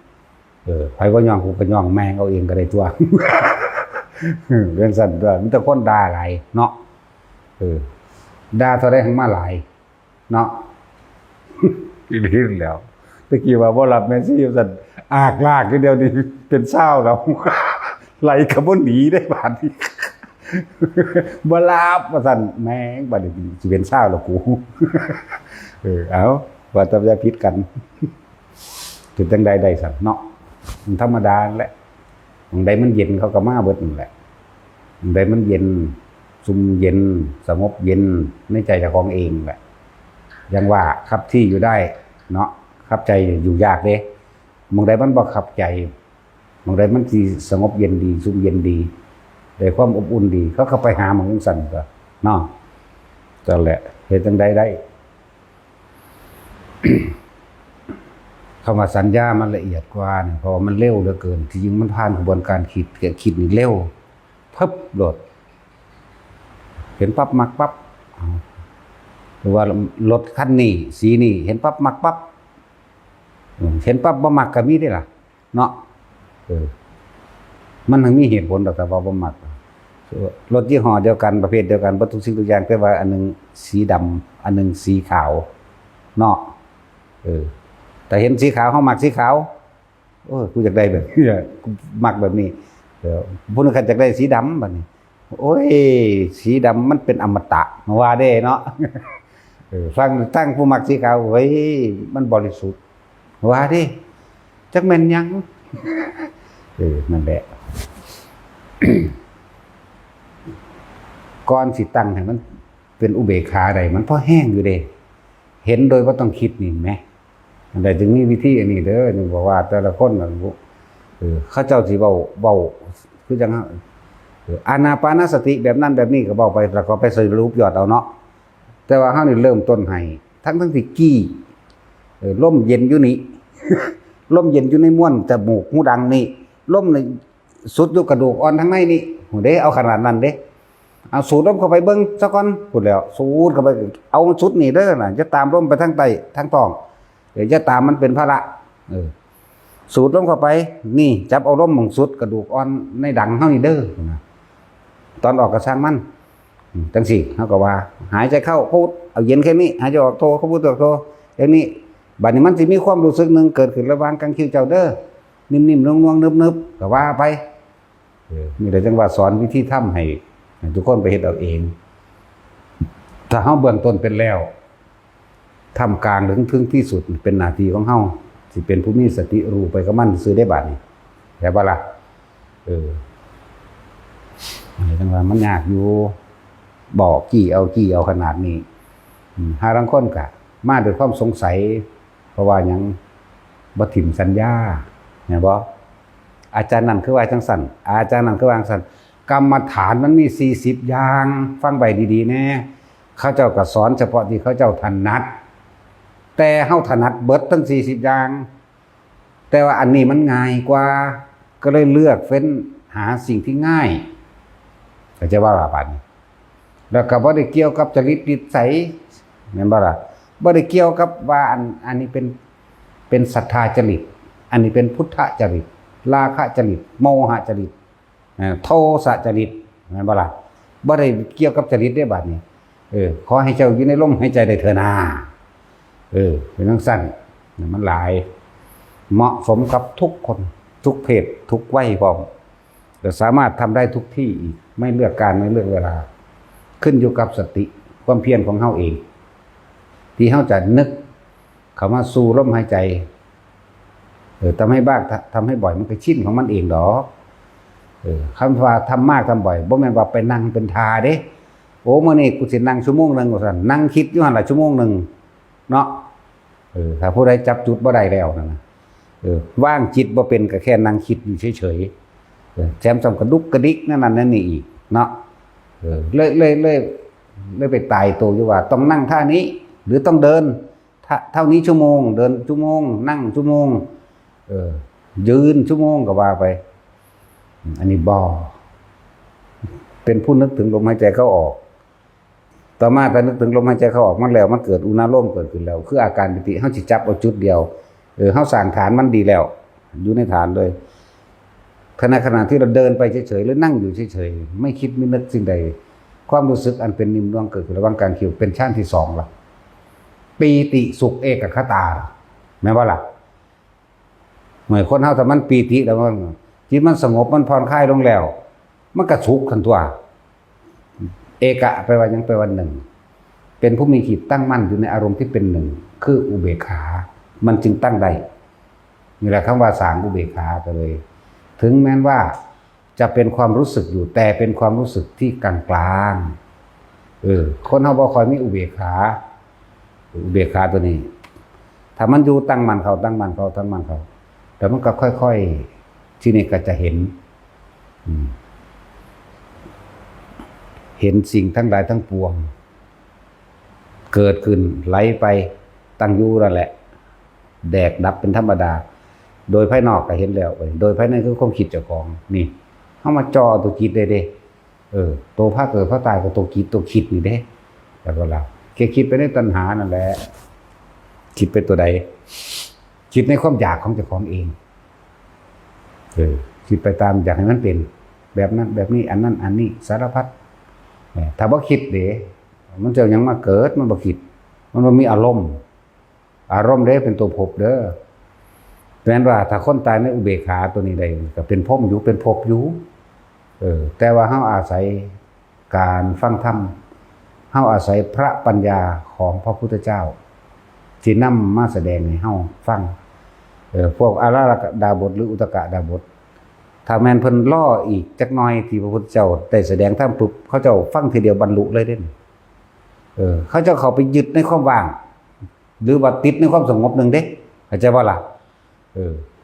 A: ไผบ่ย่องกูก็ย่องแม่งเอาเองก็ได้ตัว เรื่องสั่นตัวมีแต่คนด่าหลายเนาะด่าเท่าใดทั้งมาหลายเนาะ อีหลีแล้วตะกี้ว่าบ่รับแม่ซี่สั่นอากลากทีเดียวนี่เป็นเศร้าแล้ว ไหลก็บ่หนีได้บาดนี้ บ่รับว่าสั่นแม่งบัดนี้สิเป็นเศร้าแล้วกู เอาว่าแต่อย่าผิดกันถึงจังใดได้สั่นเนาะมันธรรมดาแหละบางใดมันเย็นเขาก็มาเบิดนั่นแหละบางใดมันเย็นซุ่มเย็นสงบเย็นในใจเจ้าของเองแหละยังว่าคับที่อยู่ได้เนาะคับใจอยู่ยากเด้บางใดมันบ่คับใจบางใดมันสิสงบเย็นดีซุ่มเย็นดีได้ความอบอุ่นดีเขาเข้าไปหาหม่องสั่นก็เนาะนั่นแหละเฮ็ดจังใดได้ คำว่าสัญญามันละเอียดกว่าเนี่ยเพราะว่ามันเร็วเหลือเกินที่จริงมันผ่านกระบวนการคิดนี่เร็วพึบโดดเห็นปั๊บมักปั๊บหรือว่ารถคันนี้สีนี้เห็นปั๊บมักปั๊บเห็นปั๊บบ่มักก็มีได้ล่ะเนาะมันทั้งมีเหตุผลแต่ว่าบ่มักรถยี่ห้อเดียวกันประเภทเดียวกันบ่ทุกสิ่งทุกอย่างแต่ว่าอันนึงสีดำอันนึงสีขาวเนาะแต่เห็นสีขาวเขามักสีขาวกูอยากได้แบบนี้กูมักแบบนี้ผู้นึงคันอยากได้สีดำแบบนี้โอ้ยสีดำมันเป็นอมตะมาว่าได้เนาะฟังตั้งผู้มักสีขาวเฮ้ยมันบริสุทธิ์ ว่าดิจักแม่นหยังนั่นแหละ ก่อนสิตั้งให้มันเป็นอุเบกขาได้มันพอแห้งอยู่เด้เห็นโดยบ่ต้องคิดนี่แหมอันใดจึงมีวิธีอันนี้เด้อนี่บอกว่าแต่ละคนน่ะเขาเจ้าสิเว้าคือจังอานาปานสติแบบนั้นแบบนี้ก็เว้าไปแล้วก็ไปสรุปยอดเอาเนาะแต่ว่าเฮานี่เริ่มต้นให้ทั้งที่กี้ลมเย็นอยู่นี่ ลมเย็นอยู่ในม้วนจมูกหูดังนี่ลมนี่สุดอยู่กระดูกอ่อนทั้งในนี่โหเด้เอาขนาดนั้นเด้เอาสูดลมเข้าไปเบิ่งซะก่อนพูดแล้วสูดเข้าไปเอาสุดนี่เด้อน่ะจะตามลมไปทางใต้ทางท้องเดี๋ยวจะตามมันเป็นภาระสูดลมเข้าไปนี่จับเอาลมของสุดกระดูกอ่อนในดังเฮานี่เด้อตอนออกก็ช่างมันจังซี่เฮาก็ว่าหายใจเข้าพูดเอาเย็นแค่นี้หายใจออกโทเขาพูดโทอย่างนี้บัดนี้มันสิมีความรู้สึกนึงเกิดขึ้นระหว่างกลางคิ้วเจ้าเด้อนิ่มๆน่วงๆนึบๆก็ว่าไปนี่ได้จังว่าสอนวิธีทำให้ทุกคนไปเฮ็ดเอาเองถ้าเฮาเบื้องต้นเป็นแล้วทำกลางถึงที่สุดเป็นหน้าที่ของเฮาสิเป็นผู้มีสติรู้ไปกับมันซื้อได้บาดนี้แต่บ่ล่ะนี่จังว่ามันยากอยู่บอกกี้เอาขนาดนี้หาบางคนก็มาด้วยความสงสัยเพราะว่าหยังบ่ถิ่มสัญญาแม่นบ่อาจารย์นั่นคือว่าจังซั่นอาจารย์นั่นคือว่าจังซั่นกรรมฐานมันมี40อย่างฟังไว้ดีๆแน่เขาเจ้าก็สอนเฉพาะที่เขาเจ้าถนัดแต่เฮาถนัดเบิดทั้ง40อย่างแต่ว่าอันนี้มันง่ายกว่าก็เลยเลือกเฟ้นหาสิ่งที่ง่ายก็จะว่าว่าปานนี้แล้วก็บ่ได้เกี่ยวกับจริตนิสัยแม่นบ่ล่ะบ่ได้เกี่ยวกับว่าอันนี้เป็นศรัทธาจริตอันนี้เป็นพุทธจริตราคะจริตโมหจริตโทสะจริตแม่นบ่ล่ะบ่ได้เกี่ยวกับจริตได้บัดนี้ขอให้เจ้าอยู่ในลมหายใจได้เถิดนาเป็นจังซั่นมันหลายเหมาะสมกับทุกคนทุกเพศทุกวัยพร้อมแต่สามารถทำได้ทุกที่อีกไม่เลือกการไม่เลือกเวลาขึ้นอยู่กับสติความเพียรของเฮาเองที่เฮาจะนึกเข้ามาสู่ลมหายใจทำให้บ้างทำให้บ่อยมันก็ชินของมันเองดอกคำว่าทำมากทำบ่อยบ่แม่นว่าไปนั่งเป็นทาเด้โอ้มื้อนี้กูสินั่งชั่วโมงนึงว่าซั่นนั่งคิดอยู่หั่นล่ะชั่วโมงนึงเนาะถ้าผู้ใดจับจุดบ่ได้แล้วนั่นน่ะว่างจิตบ่เป็นก็แค่นั่งคิดอยู่เฉยๆแถมสำกระดุกกระดิกนั่นนี่อีกเนาะเลยไปตายตัวอยู่ว่าต้องนั่งท่านี้หรือต้องเดินเท่านี้ชั่วโมงเดินชั่วโมงนั่งชั่วโมงยืนชั่วโมงก็ว่าไปอันนี้บ่เป็นผู้นึกถึงลมหายใจเข้าออกต่อมาแต่นึกถึงลมหายใจเข้าออกมันแล้วมันเกิดอุณาโลมเกิดขึ้นแล้วคืออาการปิติเฮาสิจับเอาจุดเดียวเฮาสร้างฐานมันดีแล้วอยู่ในฐานเลยขณะที่เราเดินไปเฉยๆหรือนั่งอยู่เฉยๆไม่คิดไม่นึกสิ่งใดความรู้สึกอันเป็นนิ่มนวลเกิดขึ้นระหว่างการคิวเป็นชั้นที่2ล่ะปีติสุขเอกคตาแม่นบ่ล่ะเมื่อคนเฮาถ้ามันปีติแล้วมันจิตมันสงบมันผ่อนคลายลงแล้วมันก็สุขทันตัวเอกะแปลว่าหยังแปลว่าหนึ่งเป็นผู้มีจิตตั้งมั่นอยู่ในอารมณ์ที่เป็นหนึ่งคืออุเบกขามันจึงตั้งได้นี่แหละคำว่าสร้างอุเบกขาก็เลยถึงแม้นว่าจะเป็นความรู้สึกอยู่แต่เป็นความรู้สึกที่กลางๆคนเฮาบ่ค่อยมีอุเบกขาตัวนี้ถ้ามันอยู่ตั้งมั่นเขาแต่มันก็ค่อยๆที่นี่ก็จะเห็นสิ่งทั้งหลายทั้งปวงเกิดขึ้นไหลไปตั้งอยู่นั่นแหละแดกดับเป็นธรรมดาโดยภายนอกก็เห็นแล้วโดยภายในคือความคิดเจ้าของนี่เฮามาจ่อตัวคิดได้เด้ตัวพระเกิดพระตายก็ตัวคิดนี่เด้แล้วก็เราแค่คิดไปในตัณหานั่นแหละคิดไปตัวใดคิดในความอยากของเจ้าของเองคิดไปตามอยากให้มันเป็นแบบนั้นแบบนี้อันนั้นอันนี้สารพัดถ้าบ่คิดเด้มันจะยังมาเกิดมันบ่คิดมันบ่มีอารมณ์เด้เป็นตัวภพเด้อแปลว่าถ้าคนตายในอุเบกขาตัวนี้ได้ก็เป็นภพอยู่เป็นภพอยู่แต่ว่าเฮาอาศัยการฟังธรรมเฮาอาศัยพระปัญญาของพระพุทธเจ้าที่นำมาแสดงให้เฮาฟัง พวกอาราดาบทหรืออุตกะดาบทถ้าแม่นเพิ่นล่ออีกจักหน่อยที่พระพุทธเจ้าได้แสดงธรรมปุ๊บเขาเจ้าฟังทีเดียวบรรลุเลยเด้เขาเจ้าเข้าไปยึดในความว่างหรือว่าติดในความสงบนึงเด้เข้าใจบ่ล่ะ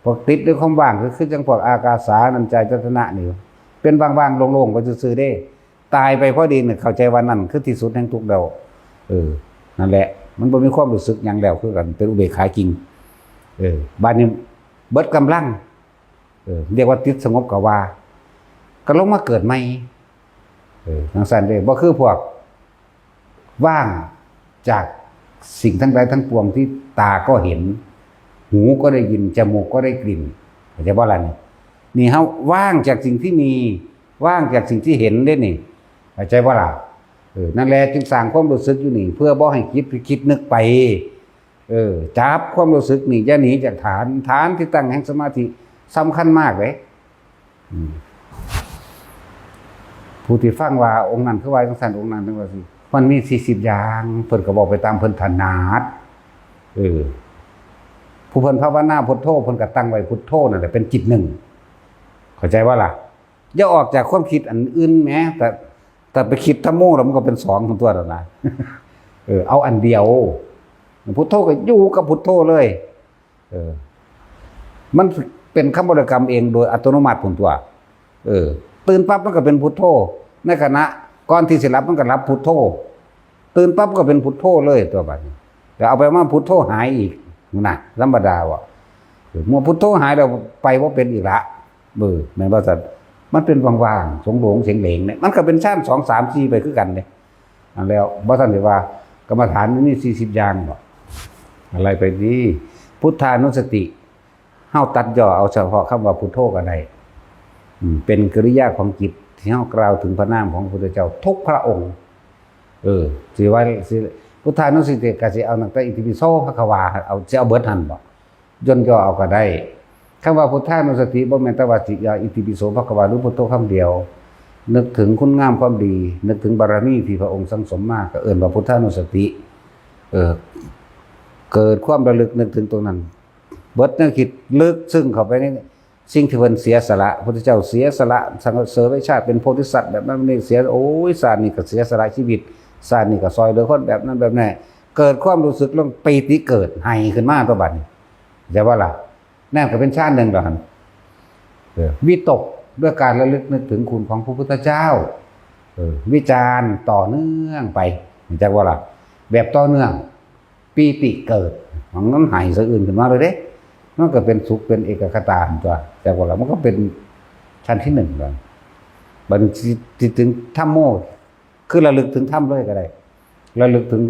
A: พวกติดในความว่างคือจังพวกอากาสานัญจายตนะนี่เป็นว่างๆโล่งๆไปซื่อๆเด้ตายไปพอดีเนี่ยเข้าใจว่านั่นคือที่สุดแห่งทุกข์แล้วนั่นแหละมันบ่มีความรู้สึกหยังแล้วคือกันเป็นอุเบกขาจริงบัดนี้เบิดกำลังเรียกว่าติดสงบก็ว่าก็ลงมาเกิดใหม่จังซั่นเด้บ่คือพวกว่างจากสิ่งทั้งหลายทั้งปวงที่ตาก็เห็นหูก็ได้ยินจมูกก็ได้กลิ่นเข้าใจบ่ล่ะนี่เฮาว่างจากสิ่งที่มีว่างจากสิ่งที่เห็นได้นี่เข้าใจบ่ล่ะนั่นแหละจึงสร้างความรู้สึกอยู่นี่เพื่อบ่ให้คิดนึกไปจับความรู้สึกนี่อย่าหนีจากฐานที่ตั้งแห่งสมาธิสำคัญมากเลยผู้ที่ฟังว่าองค์นั้นคือว่าจังซั่นองค์นั้นจังว่าสิมันมี40อย่างเพิ่นก็บอกไปตามเพิ่นถนัดผู้เพิ่นภาวนาพุทโธเพิ่นก็ตั้งไว้พุทโธนั่นแหละเป็นจิตหนึ่งเข้าใจว่าล่ะอย่าออกจากความคิดอันอื่นแม้แต่ไปคิดธัมโมแล้วมันก็เป็น2ของตัวแล้วนะเอาอันเดียวพุทโธก็อยู่กับพุทโธเลยมันเป็นคำบริกรรมเองโดยอัตโนมัติผลตัวตื่นปั๊บมันก็เป็นพุทโธในขณะก่อนที่สิหลับมันก็รับพุทโธตื่นปั๊บก็เป็นพุทโธเลยตัวบัดนี้แต่เอาไปมาพุทโธหายอีกนะธรรมดาว่ะเมื่อพุทโธหายแล้วไปว่าเป็นอีกละแม่นบ่ซั่นมันเป็นว่างๆสงโหลงเสียงเหลงเนี่ยมันก็เป็นชั้น2 3 4ไปคือกันเนี่ยแล้วบ่ทันได้ว่ากรรมฐานนี่40อย่างบ่อะไรไปดีพุทธานุสติเฮาตัดย่อเอาเฉพาะคำว่าพุทโธก็ได้เป็นกริยาของจิตที่เฮากล่าวถึงพระนามของพระพุทธเจ้าทุกพระองค์สิว่าสิพุทธานุสติก็สิเอาตั้งแต่อิติปิโสภควาเอาสิเอาเบิดหั่นบ่ย่นย่อเอาก็ได้คำว่าพุทธานุสติบ่แม่นแต่ว่าสิอิติปิโสภควาหรือพุทโธคำเดียวนึกถึงคุณงามความดีนึกถึงบารมีที่พระองค์สั่งสมมาก็เอิ้นว่าพุทธานุสติเกิดความระลึกนึกถึงตรงนั้นเบิดนึกคิดลึกซึ่งเข้าไปในสิ่งที่เพิ่นเสียสละพระพุทธเจ้าเสียสละสังเสริญไว้ชาติเป็นโพธิสัตว์แบบนั้นนี่เสียโอ้ยชาตินี้ก็เสียสละชีวิตชาตินี้ก็ซอยเหลือคนแบบนั้นแบบนี้เกิดความรู้สึกลงปีติเกิดให้ขึ้นมาตัวบัดนี้จะว่าล่ะนั่นก็เป็นชาติหนึ่งแล้วหั่นวิตกด้วยการระลึกนึกถึงคุณของพระพุทธเจ้าวิจารณ์ต่อเนื่องไปจักว่าล่ะแบบต่อเนื่องปีติเกิดของนั้นหายสะอื่นขึ้นมาเลยเด้มันก็เป็นสุขเป็นเอกคตาตัวแต่ว่าเรามันก็เป็นชั้นที่1แล้วบัดนี้ถึงธัมโมคือระลึกถึงธรรมเลยก็ได้ระลึกถึง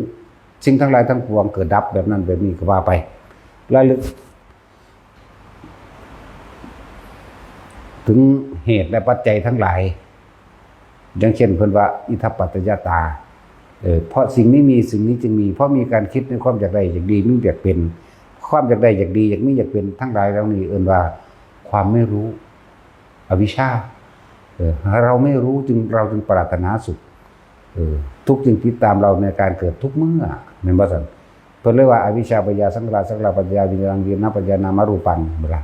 A: สิ่งทั้งหลายทั้งปวงเกิดดับแบบนั้นแบบนี้ก็ว่าไประลึกถึงเหตุและปัจจัยทั้งหลายอย่างเช่นเพิ่นว่าอิทัปปัจจยตาเพราะสิ่งนี้มีสิ่งนี้จึงมีเพราะมีการคิดในความอยากได้อยากดีมีอยากเป็นความอยากได้อยากดีอยากมีอยากเป็นทั้งหลายแล้วนี่เอิ้นว่าความไม่รู้อวิชชาเราไม่รู้เราจึงปรารถนาสุขทุกจึงติดตามเราในการเกิดทุกเมื่อแม่นบ่ซั่นเพิ่นเรียกว่าอวิชชาปัญญาสังขารสังขารปัญญาวิญญาณวิญญาณปัญญานามารูปังบ่ล่ะ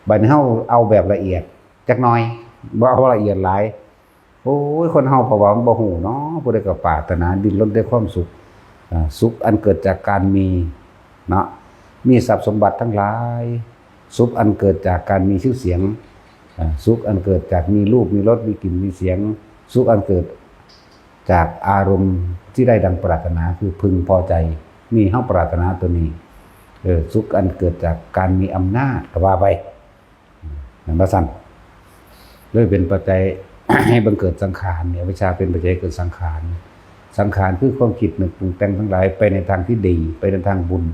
A: บัดนี้เฮาเอาแบบละเอียดจักหน่อยบ่เอาละเอียดหลายโอ้ยคนเฮาเพราะว่ามันบ่ฮู้เนาะผู้ใดก็ปรารถนาดิ้นรนด้วยความสุขสุขอันเกิดจากการมีเนาะมีทรัพย์สมบัติทั้งหลายสุขอันเกิดจากการมีชื่อเสียงสุขอันเกิดจากมีรูปมีรสมีกลิ่นมีเสียงสุขอันเกิดจากอารมณ์ที่ได้ดังปรารถนาคือพึงพอใจมีเฮาปรารถนาตัวนี้สุขอันเกิดจากการมีอำนาจก็ว่าไปนั่นว่าซั่นเลยเป็นปัจจัย ให้บังเกิดสังขารเนี่ยวิชาเป็นปัจจัยเกิดสังขารสังขารคือความคิดนึกปรุงแต่งทั้งหลายไปในทางที่ดีไปในทางบุญ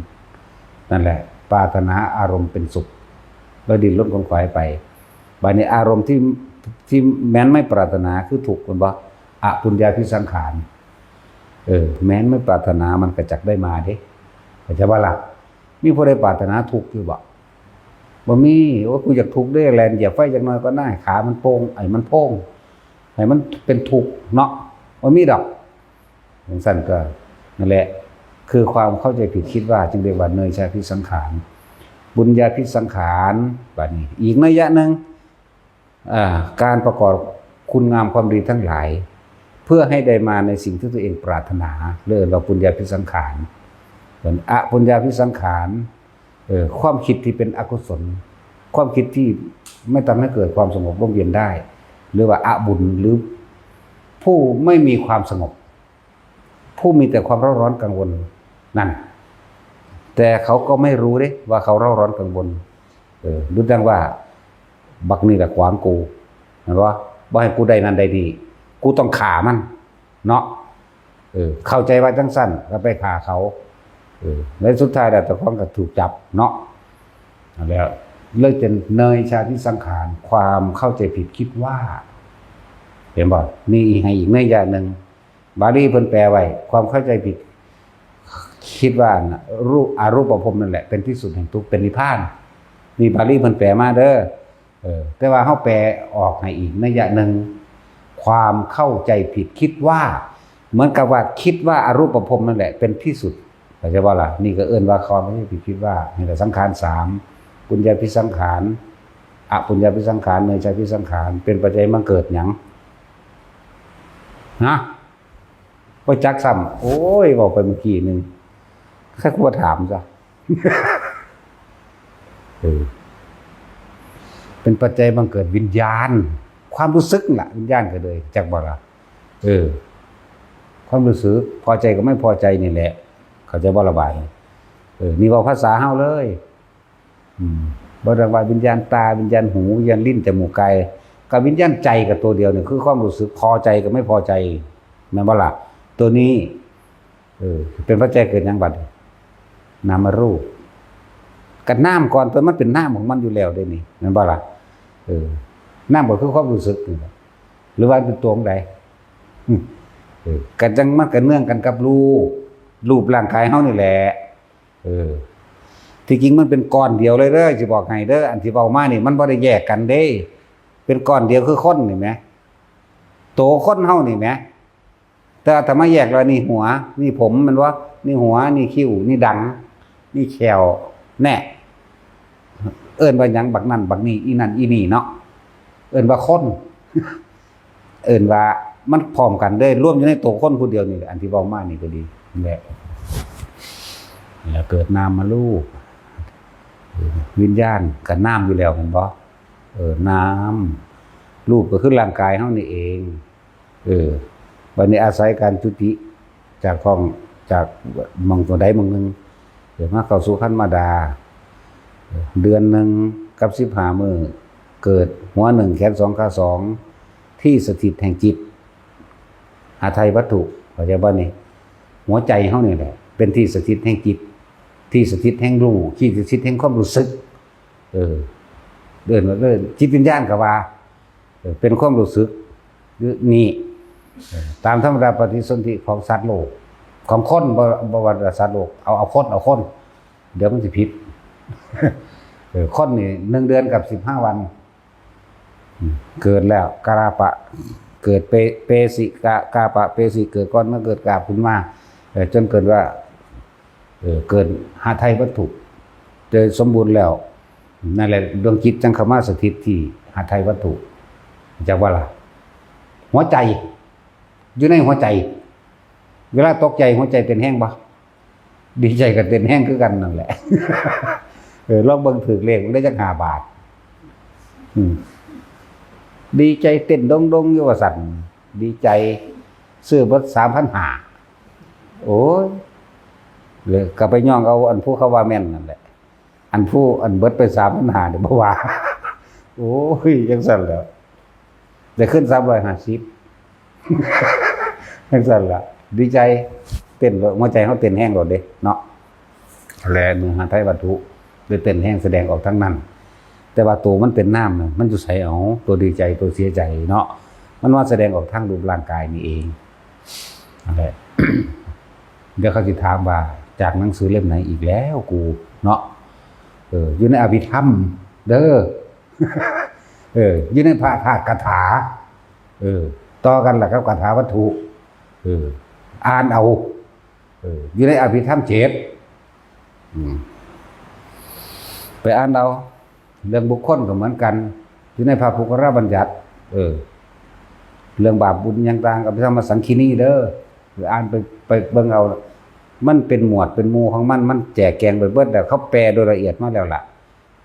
A: นั่นแหละปรารถนาอารมณ์เป็นสุขแล้วดิ้นรนขวนขวายไปบัดนี้อารมณ์ที่แม้นไม่ปรารถนาคือถูกคนบ่อปุญญาภิสังขารแม้นไม่ปรารถนามันก็จักได้มาเด้เข้าใจบ่ล่ะมีผู้ใดปรารถนาทุกข์อยู่บ่มีว่ากูอยากทุกข์ได้แลนเหยียบไฟอย่างน้อยก็ได้ขามันโป่งมันโป่งให้มันเป็นทุกข์เนาะบ่มีดอกจังซั่นก็นั่นแหละคือความเข้าใจผิดคิดว่าจึงเรียกว่าเนยชาภิสังขาร บุญญาภิสังขารบัดนี้อีกนัยยะหนึ่งการประกอบคุณงามความดีทั้งหลายเพื่อให้ได้มาในสิ่งที่ตัวเองปรารถนาเรื่องเราปุญญาภิสังขารส่วนอปุญญาภิสังขารความคิดที่เป็นอกุศลความคิดที่ไม่ทำให้เกิดความสงบร่มเย็นได้หรือว่าอบุญหรือผู้ไม่มีความสงบผู้มีแต่ความเร่าร้อนกังวลนั่นแต่เขาก็ไม่รู้เด้ว่าเขาเร่าร้อนกังวลรู้ดังว่าบักนี่แหละขวางกูเห็นว่าบ่ให้กูได้นั่นได้ดีกูต้องฆ่ามันเนาะเข้าใจว่าจังสั้นก็ไปฆ่าเขาในสุดท้ายแต่ตะก้องก็ถูกจับเนาะแล้วเลิกจะเนยชาติสังขารความเข้าใจผิดคิดว่าเห็นบ่นี่ให้อีกนัยยะหนึ่งบาลีเพิ่นแปลไว้ความเข้าใจผิดคิดว่ารูปอารูปภพนั่นแหละเป็นที่สุดแห่งทุกข์เป็นนิพพานนี่บาลีเพิ่นแปลมาเด้อแต่ว่าเฮาแปลออกให้อีกนัยยะหนึ่งความเข้าใจผิดคิดว่าเหมือนกับว่าคิดว่าอารูปภพนั่นแหละเป็นที่สุดเข้าใจบ่ล่ะนี่ก็เอิ้นว่าความเข้าใจผิดคิดว่านี่แหละสังขาร3ปุญญาภิสังขารอปุญญาภิสังขารเนยชาภิสังขารเป็นปัจจัยบังเกิดหยังนะบ่จักซ้ำโอ้ยบอกไปเมื่อกี้นึงแค่กูถามจ้ะเป็นปัจจัยบังเกิดวิญญาณความรู้สึกล่ะวิญญาณก็เลยจักบ่ล่ะความรู้สึกพอใจกับไม่พอใจนี่แหละเขาจะบ่ระบายนี่ว่าภาษาเฮาเลยบ่ระบายวิญญาณตาวิญญาณหูวิญญาณลิ้นจมูกกายกับวิญญาณใจกับตัวเดียวนี่คือความรู้สึกพอใจกับไม่พอใจแม่นบ่ล่ะตัวนี้เป็นปัจจัยเกิดหยังบัดนามรูปกับน้ำก่อนตัวมันเป็นน้ำของมันอยู่แล้วได้นี่แม่นบ่ล่ะน้ำก็คือความรู้สึกหรือว่าเป็นตัวของใดกันจังมันกันเนื่องกันกับรูปร่างกายเฮานี่แหละที่จริงมันเป็นก้อนเดียวเลยเด้อสิบอกให้เด้ออันที่เว้ามานี่มันบ่ได้แยกกันเด้เป็นก้อนเดียวคือคนนี่แหมโตคนเฮานี่แหมแต่ถ้ามาแยกแล้วนี่หัวนี่ผมมันว่านี่หัวนี่คิ้วนี่ดังนี่แขวแน่เอิ้นว่าหยังบักนั่นบักนี่อีนั่นอีนี่เนาะเอิ้นว่าคนเอิ้นว่ามันพร้อมกันได้ร่วมอยู่ในตัวคนผู้เดียวนี่อันที่เว้ามานี่ก็ดีแหละแล้วเกิดนามรูปวิญญาณก็น้ำอยู่แล้วเห็นบ่น้ำรูปก็คือร่างกายเฮานี่เองวันนี้อาศัยการจุติจากท้องจากมองตัวใดมองหนึ่งเดี๋ยวมาเข้าสู่ขั้นมาดาเดือนหนึ่งกับ15 มื้อเกิดหัว1แขน2ขา2ที่สถิตแห่งจิตหาไทยวัตถุเข้าใจบ่นี่หัวใจเฮานี่แหละเป็นที่สถิตแห่งจิตที่สถิตแห่งรู้ที่สถิตแห่งความรู้สึกเดินมาเรื่อยจิตวิญญาณก็ว่าเป็นความรู้สึกนี่ตามธรรมดาปฏิสนธิของสัตว์โลกของคนบ่ว่าสัตว์โลกเอาคนเดี๋ยวมันสิผิดคนนี่1 เดือนกับ15 วันเกิดแล้วกาลาปะเกิดเปสิกาปะเปสิเกิดก่อนมาเกิดกาบขึ้นมาจนเกิดว่าเกิดหาไทยวัตถุโดยสมบูรณ์แล้วนั่นแหละดวงจิตจังเข้ามาสถิตที่หาไทยวัตถุจักว่าล่ะหัวใจอยู่ในหัวใจเวลาตกใจหัวใจเต้นแห้งบ่ดีใจกับเต้นแห้งคือกันนั่นแหละลองเบิ่งถูกเลขได้จัก5 บาทดีใจเต้นดงๆอยู่ว่าสั่นดีใจซื้อเบิด 3,500โอ้ยเลยก็ไปย่องเอาอันผู้เขาว่าแม่นนั่นแหละอันเบิดไป 3,500นี่บ่ว่าโอ้ยจังซั่นแล้วได้ขึ้น350จังซั่นล่ะดีใจเต้นหัวใจเฮาเต้นแห้งโลดเด้เนาะแลเนื้อหาไทยวัตถุเลยเต้นแห้งแสดงออกทั้งนั้นแต่ว่าตัวมันเป็นน้ำนะมันอยู่ใส่เอาตัวดีใจตัวเสียใจเนาะมันว่าแสดงออกทางรูปร่างกายนี่เองอะไร เดี๋ยวเขาสิถามว่าจากหนังสือเล่มไหนอีกแล้วกูเนาะอยู่ในอภิธรรมเด้อ อยู่ในพระธาตุคาถาต่อกันแหละครับคาถาวัตถุอ่านเอาอยู่ในอภิธรรม7ไป อ่านเอาเรื่องบุคคลก็เหมือนกันอยู่ในพระพุทธบัญญัติเรื่องบาปบุญอย่างต่างกับธรรมสังคีนีเด้อหรืออ่านไปเบิ่งเอามันเป็นหมวดเป็นหมู่ของมันแจกแจงไปเบิดแล้วเขาแปลโดยละเอียดมาแล้วล่ะ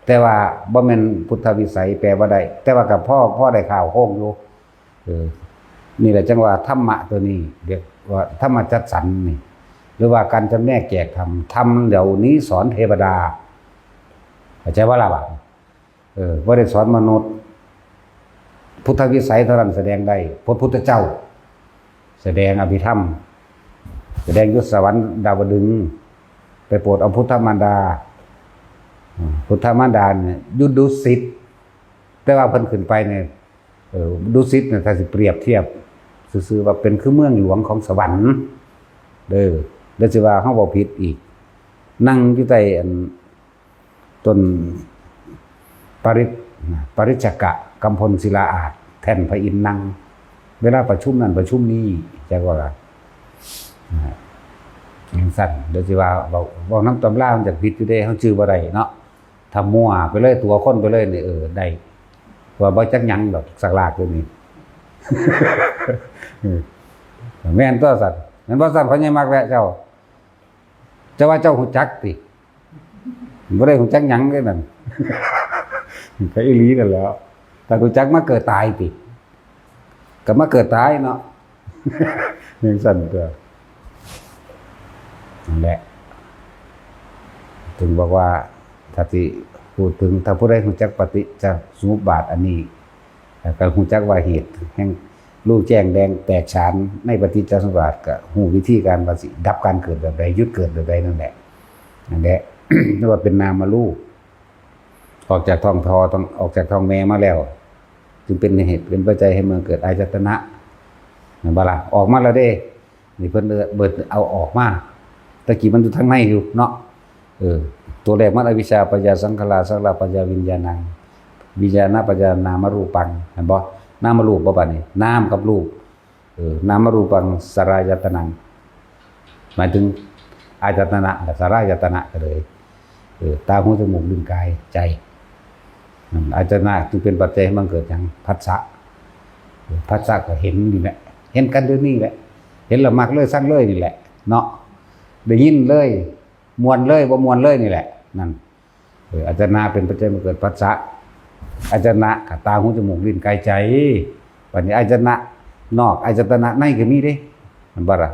A: แต่ว่าบ่แม่นพุทธวิสัยแปลบ่ได้แต่ว่ากับพ่อได้ข่าวโค้งอยู่นี่แหละจังว่าธรรมะตัวนี้เรียกว่าธรรมจัดสรรนี่หรือว่าการจำแนกแจกธรรมเดี๋ยวนี้สอนเทวดาเข้าใจว่าล่ะบ่บ่ได้สอนมนุษย์พุทธวิสัยเท่านั้นแสดงได้พระพุทธเจ้าแสดงอภิธรรมแสดงยศสวรรค์ดาวดึงส์ไปโปรดเอาพุทธมารดาเนี่ยยุดุสิตแต่ว่าเพิ่นขึ้นไปเนี่ยดุสิตเนี่ยถ้าสิเปรียบเทียบซื่อๆว่าเป็นคือเมืองหลวงของสวรรค์แล้วสิว่าเฮาบ่ผิดอีกนั่งอยู่ใต้ต้นปริจกะกำพลศิลาอาจแท่นพระอินทร์นั่งเวลาประชุมนั้นประชุมนี้จักว่าอย่างสั้นเดี๋ยวสิว่าบอกน้ำตำรามันจะผิดอยู่เด้เฮาชื่อบ่ได้เนาะถ้ามั่วไปเลยตัวคนไปเลยนี่ได้ว่าบ่จักหยังดอกสักลากตัวนี้ แม่นตัวสัตว์แม่นบ่สัตว์เขาใหญ่มากแล้วเจ้าว่าเจ้าฮู้จักติบ่ได้ฮู้จักหยังเลยนั่น ก็อีหลีนั่นแหล้วแต่ฮู้จักมาเกิดตายติก็มาเกิดตายเนาะ อย่างสั้นตัวนั่นแหละถึงบอกว่าถ้าที่พูดถึงถ้าผู้ใดรู้จักปฏิจจสมุปบาทอันนี้ก็รู้จักว่าเหตุแห่งรู้แจ้งแดงแตกฉานในปฏิจจสมุปบาทก็รู้วิธีการว่าสิดับการเกิดแบบใดหยุดเกิดแบบใดนั่นแหละนั่นแหละ นี่ว่าเป็นนามรูปออกจากท้องต้องออกจากท้องแม่มาแล้วจึงเป็นเหตุเป็นปัจจัยให้เมืองเกิดอายตนะนั่นบ่ล่ะออกมาแล้วเด้นี่เพิ่นเบิดเอาออกมาตะกี้มันอยู่ข้างในอยู่เนาะตัวแรกมันอวิชชาปัญญาสังขารสังขารปัญญาวิญญาณังวิญญาณปัญญานามรูปังเห็นบ่นามรูปบ่บัดนี้นามกับรูปนามรูปังสรายตนังหมายถึงอายตนะและสรายตนะก็เลยตาหูจมูกลิ้นกายใจอายตนะจึงเป็นปัจจัยให้มันเกิดหยังผัสสะก็เห็นนี่แหละเห็นกันเดี๋ยวนี้แหละเห็นแล้วมักเลยสร้างเลยนี่แหละเนาะได้ยินเลยมวนเลยบ่มวนเลยนี่แหละนั่นอายตนะเป็นปัจจัยให้เกิดผัสสะอายตนะกับตาหูจมูกลิ้นกายใจวันนี้อายตนะนอกอายตนะในก็มีเด้มันบ่ล่ะ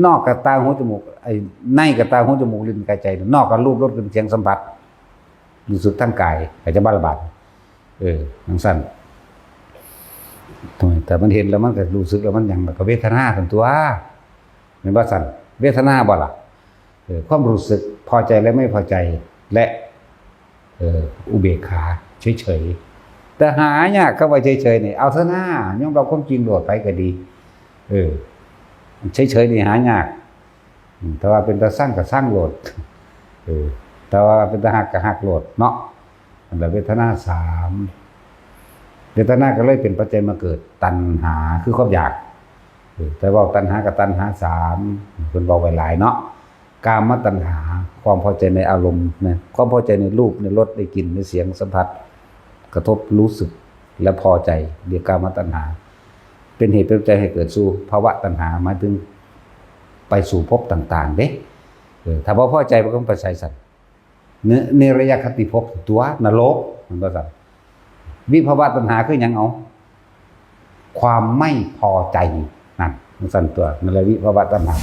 A: นอกกับตาหูจมูกในกับตาหูจมูกลิ้นกายใจนอกกับรูปรสกลิ่นเสียงสัมผัสรู้สึกทั้งกายก็จะบาระบาดทั้งสั้นแต่มันเห็นแล้วมันก็รู้สึกแล้วมันอย่างกับเวทนาทั้งตัวแม่นบ่สั่นเวทนาบ่ล่ะความรู้สึกพอใจและไม่พอใจและอุเบกขาเฉยๆแต่หายากเข้าไปเฉยๆนี่เอาเถอะหน้ายอมรับความจริงโดดไปก็ดีเฉยๆนี่หายากแต่ว่าเป็นตาสร้างก็สร้างโหลดแต่ว่าเป็นตาหักก็หักโหลดเนาะอันเวทนา3เวทนาก็เลยเป็นปัจจัยมาเกิดตัณหาคือความอยากแต่ว่าตัณหากับตัณหา3เพิ่นบอกไว้หลายเนาะกามตัณหาความพอใจในอารมณ์นะความพอใจในรูปในรสในกลิ่นในเสียงสัมผัสกระทบรู้สึกและพอใจเรียกกามตัณหาเป็นเหตุเป็นปัจจัยให้เกิดสู่ภาวะตัณหาหมายถึงไปสู่ภพต่างๆเด้ถ้าบ่พอใจมันก็ไปใส่สัตว์ในระยะคติภพตัวนรกมันบ่ซั่นวิภาวะตัณหาคือหยังเอาความไม่พอใจนั่นมันสั่นตัวนั่นแหละวิภาวะตัณหา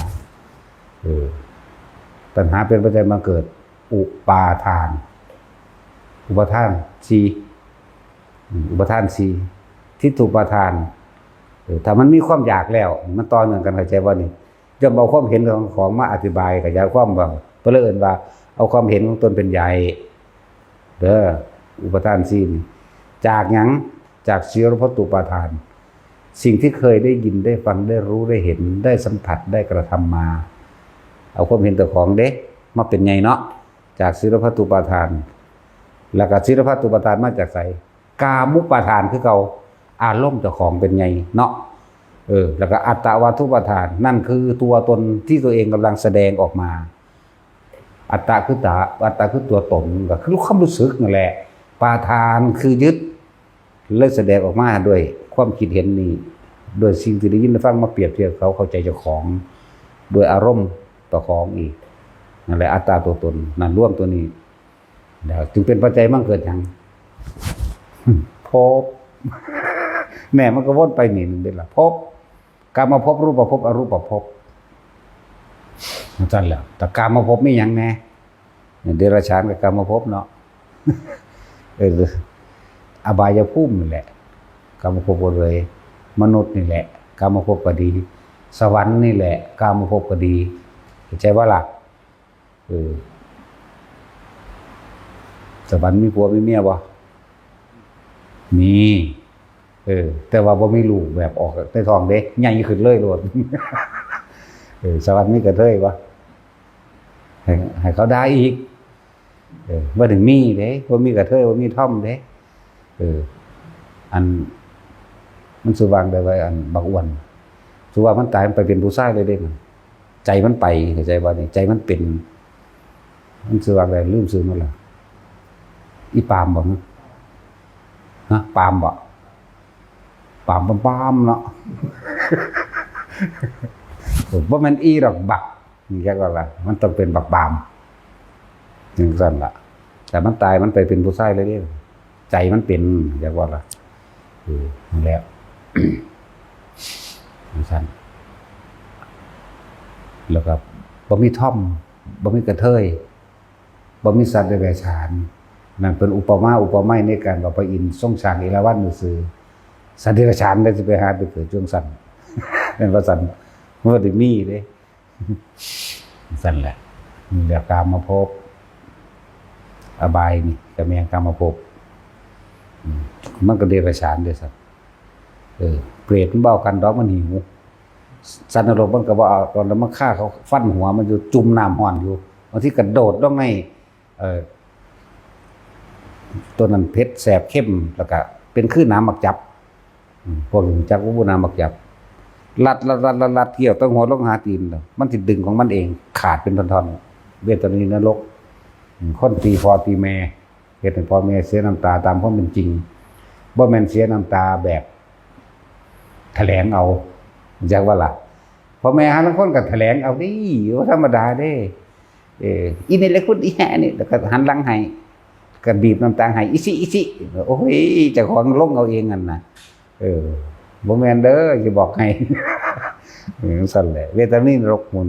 A: ตัณหาเป็นปัจจัยมาเกิดอุปาทาน4อุปาทาน4ทิฏฐุปาทานถ้ามันมีความอยากแล้วมันต่อเนื่องกันเข้าใจว่านี่จะเอาความเห็นของมาอธิบายขยายความว่าเพื่อเอิ้นว่าเอาความเห็นของตนเป็นใหญ่อุปาทาน4จากหยังจากศีลพัตตุปาทานสิ่งที่เคยได้ยินได้ฟังได้รู้ได้เห็นได้สัมผัสได้กระทำมาเอาความเห็นตัวของเด้มาเป็นไงเนาะจากศีลพัตตุปาทานแล้วก็ศีลพัตตุปาทานมาจากไสกามุปาทานคือเก่าอารมณ์เจ้าของเป็นไงเนาะแล้วก็อัตตวาทุปาทานนั่นคือตัวตนที่ตัวเองกำลังแสดงออกมา อัตตาคือตัวตนก็คือความรู้สึกนั่นแหละปาทานคือยึดเลยแสดงออกมาด้วยความคิดเห็นนี้โดยสิ่งที่ได้ยินได้ฟังมาเปรียบเทียบเขาเข้าใจเจ้าของโดยอารมณ์ต่อของอีกนั่นแหละอัตตาตัวตนนั่นร่วมตัวนี้จึงเป็นปัจจัยมั่งเกิดอย่างภพแม่มันก็วนไปนี่นึงเด้ล่ะภพกามภพรูปภพอรูปภพนั่นแหละแต่กามภพมีหยังแน่เดรัจฉานกับกามภพเนาะอบายภูมินี่แหละกามภพเลยมนุษย์นี่แหละกามภพก็ดีสวรรค์นี่แหละกามภพก็ดีเข้าใจว่าล่ะสวรรค์มีผัวมีเมียบ่มีแต่ว่าบ่มีลูกแบบออกในท้องเด้ใหญ่ขึ้นเลยโลดสวรรค์มีกระเทยบ่ให้เขาได้อีกบ่ถึงมีเด้บ่มีกระเทยบ่มีท่อมเด้อันมันสิวางได้ไว้อันบักอ้วนสิว่ามันตายมันไปเป็นผู้ชายเลยเด้ใจมันไปเข้าใจบ่นี่ใจมันเป็นมันสิวางได้ลืมชื่อมันล่ะอีปามบ่ฮะปามบ่ปามเนาะบ่แม่นอีดอกบักนี่แค่ว่าล่ะมันต้องเป็นบักปามจังซั่นล่ะแต่มันตายมันไปเป็นผู้ชายเลยเด้ใจมันเป็นอยากว่าล่ะนั่นแหละจังซั่นแล้วก็บ่มีท่อมบ่มีกระเทยบ่มีสัตว์เดรัจฉานนั่นเป็นอุปมาในการว่าพระอินทร์ทรงสร้างเอราวัณซื่อสัตว์เดรัจฉานได้สิไปหาไปเกิดจังซั่นเป็นว่าซั่นบ่ได้มีเด้ซั่นแหละนี่แหละกามภพอบายนี่ก็แม่นกามภพมันก็เดรัจฉานเด้ซั่นเปรตมันเบ้ากันดอกมันหิวสัตว์นรกมันก็บ่เอาตอนนั้นมันฆ่าเขาฟันหัวมันอยู่จุ่มน้ำร้อนอยู่บางทีกระโดดลงในตัวนั้นเผ็ดแสบเข้มแล้วก็เป็นคือน้ำหมักจับพวกนี้จักว่าน้ำหมักจับลัดเกี่ยวต้องหัวลงหาตีนมันสิดึงของมันเองขาดเป็นท่อนๆเวทนาในนรกคนตีพ่อตีแม่เฮ็ดให้พ่อแม่เสียน้ำตาตามความเป็นจริงบ่แม่นเสียน้ำตาแบบแถลงเอาจักว่าล่ะพ่อแม่หาลางคนก็แถลงเอาดิว่าธรรมดาเด้อีนี่แหละคุณอีแห่นี่แล้วก็หันหลังให้ก็บีบน้ำตาให้อีสิโอ้ยเจ้าของลงเอาเองนั่นน่ะบ่แม่นเด้อสิบอกให้สั่นแหละเวทนาในนรกมุน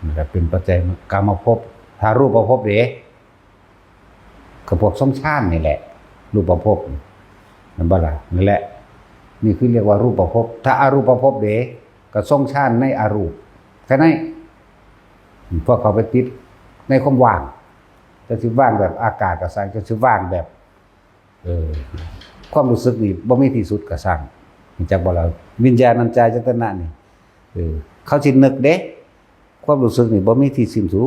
A: มันเป็นปัจจัยกามภพถ้ารูปภพเด้ก็พวกสมชาตินี่แหละรูปภพนั่นบ่ล่ะนั่นแหละนี่คือเรียกว่ารูปภพถ้าอารูปภพเด้ก็ทรงชาติในอารูปแค่นั้นพวกเขาไปติดในความว่างจะสิว่างแบบอากาศก็สร้างจะสิว่างแบบความรู้สึกนี่บ่มีที่สุดก็สร้างจักบ่ล่ะวิญญาณัญจายตนะนี่เขาสินึกเด้ความรู้สึกนี่บ่มีที่สิ้นสุ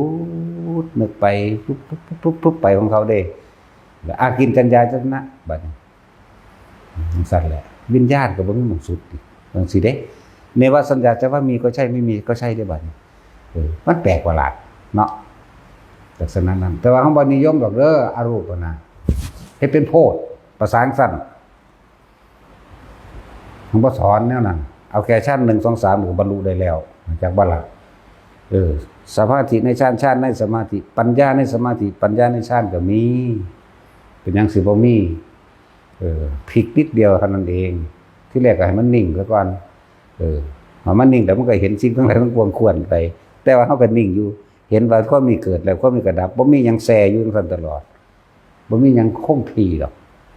A: ดนึกไปปุ๊บไปของเขาเด้แล้วอากินจัญญายตนะบัดนี้สั่นแหละวิญญาณก็บ่มีหมดสุดจังซี่เด้เนวสัญญาจะว่ามีก็ใช่ไม่มีก็ใช่ได้บัดนี้มันแปลกประหลาดเนาะลักษณะนั้นแต่ว่าเขาบ่นิยมดอกเด้ออารูปนะเฮ็ดเป็นโพดประสานสั้นเขาบ่สอนแนวนั้นเอาแค่ชั้น1 2 3ก็บรรลุได้แล้วจากบ่ล่ะสมาธิในฌานในสมาธิปัญญาในสมาธิปัญญาในฌานก็มีเป็นหยังสิบ่มีพลิกนิดเดียวเท่านั้นเองที่แรกก็ให้มันนิ่งซะก่อนมันนิ่งแต่มันก็เห็นสิ่งทั้งหลายทั้งปวงควรไปแต่ว่าเฮาก็นิ่งอยู่เห็นว่าความมีเกิดแล้วความมีกระดับบ่มีหยังแซ่อยู่ซั่นตลอดบ่มีหยังคงที่ดอก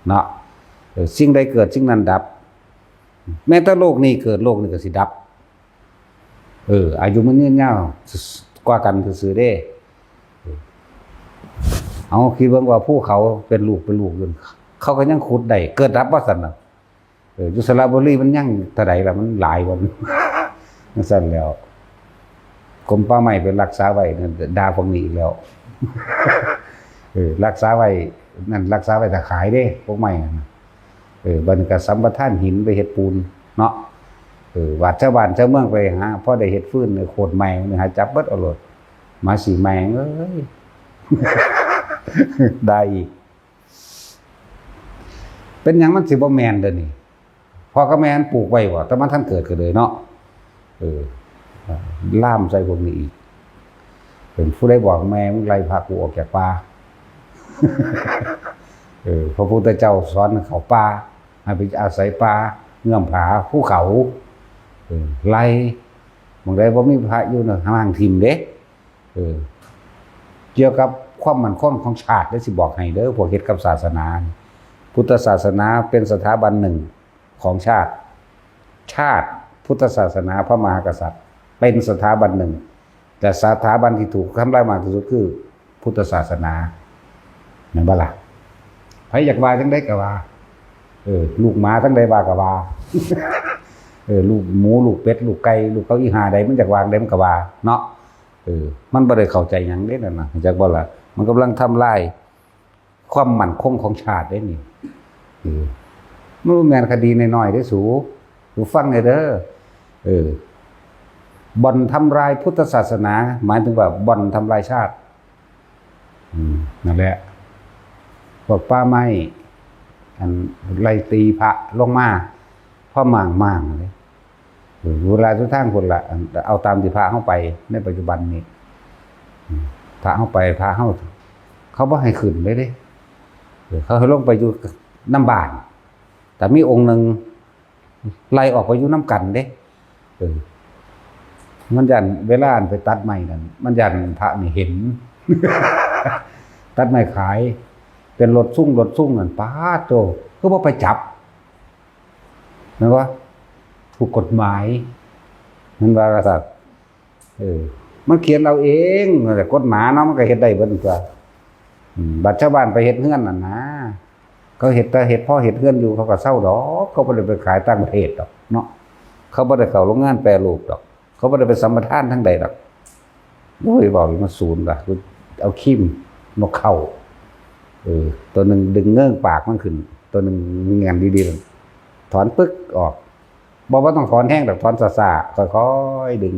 A: เนาะสิ่งใดเกิดสิ่งนั้นดับแม้แต่โลกนี้เกิดโลกนี้ก็สิดับอายุมันยืนยาวกว่ากันซื่อๆเด้เอาคิดเบิ่งว่าภูเขาเป็นลูกอยู่เขาก็ยังขุดได้เกิดดับบ่ซั่นน่ะอยู่สระบุรีมันยังเท่าใดล่ะมันหลายบ่มันซั่นแล้วกรมป่าไม้เป็นรักษาไว้นั่นด่าพวกนี้อีกแล้วรักษาไว้นั่นรักษาไว้ถ้าขายเด้พวกไม้นั่นบัดนี้ก็สัมปทานหินไปเฮ็ดปูนเนาะ วาดชาวบ้านชาวเมืองไปหาพอได้เฮ็ดฟืนโคตรแมงหาจับเบิดเอาโลดมาสีแมงเอ้ย ได้อีกเป็นหยังมันสิบ่แม่นเด้อนี่พ่อกับแม่นปลูกไว้บ่แต่มันทันเกิดก็เลยเนาะล่ามใส่พวกนี้อีกเป็นผู้ใดบอกแม่มึงไล่พากูออกจากป่า พระพุทธเจ้าสอนเขาป่าให้ไปอาศัยป่าเงื่อมผาภูเขาไล่บางใดบ่มีพระอยู่น่ะห่างทิ่มเด้เกี่ยวกับความมั่นคงของชาติได้สิบอกให้เด้อพวกเฮ็ดกับศาสนาพุทธศาสนาเป็นสถาบันหนึ่งของชาติพุทธศาสนาพระมหากษัตริย์เป็นสถาบันหนึ่งแต่สถาบันที่ถูกทำลายมากที่สุดคือพุทธศาสนาแม่นบ่ล่ะไผอยากว่าจังได๋ก็ว่าลูกหมาจังได๋ว่าก็ว่า ลูกหมูลูกเป็ดลูกไก่ลูกเก้าอีหาใดมันอยากวางได้มันก็ว่าเนาะมันบ่ได้เข้าใจหยังเด้นั่นน่ะจักบ่ล่ะมันกำลังทำลายความมั่นคงของชาติได้นี่มันบ่แม่นคดีน้อยๆเด้สูฟังให้เด้อบ่อนทำลายพุทธศาสนาหมายถึงว่าบ่อนทำลายชาตินั่นแหละพวกป่าไม้อันไล่ตีพระลงมาพ่อม่างเลยเวลาทุกทางคนละเอาตามที่พระเข้าไปในปัจจุบันนี้พระเข้าไปพระเขาบ่ให้ขึ้นเลยเด้เขาให้ลงไปอยู่น้ำบานแต่มีองค์หนึ่งไล่ออกไปอยู่น้ำกันเด้มันยันเวลาไปตัดไม้นั่นมันยันพระนี่เห็น ตัดไม้ขายเป็นรถซุ่งนั่นป้าโตก็บ่ไปจับนั่นว่าถูกกฎหมายมันว่าสัตว์มันเขียนเอาเองแต่กฎหมายเนาะมันก็เฮ็ดได้เบิดตัวบัดชาวบ้านไปเฮ็ดเฮือนน่ะนะเขาเฮ็ดแต่เฮ็ดพ่อเฮ็ดเฮือนอยู่เขาก็เซาดอกเขาบ่ได้ไปขายต่างประเทศดอกเนาะเขาบ่ได้เข้าโรงงานแปรรูปดอกเขาบ่ได้ไปสัมปทานทั้งใดดอกโอ้ยบอกมันศูนย์ล่ะเอาขี้มนกเข้าตัวหนึ่งดึงเงื่องปากมันขึ้นตัวหนึ่งมีงานดีๆถอนปึ๊กออกบอกว่าต้องถอนแห้งแต่ถอนซาๆค่อยๆดึง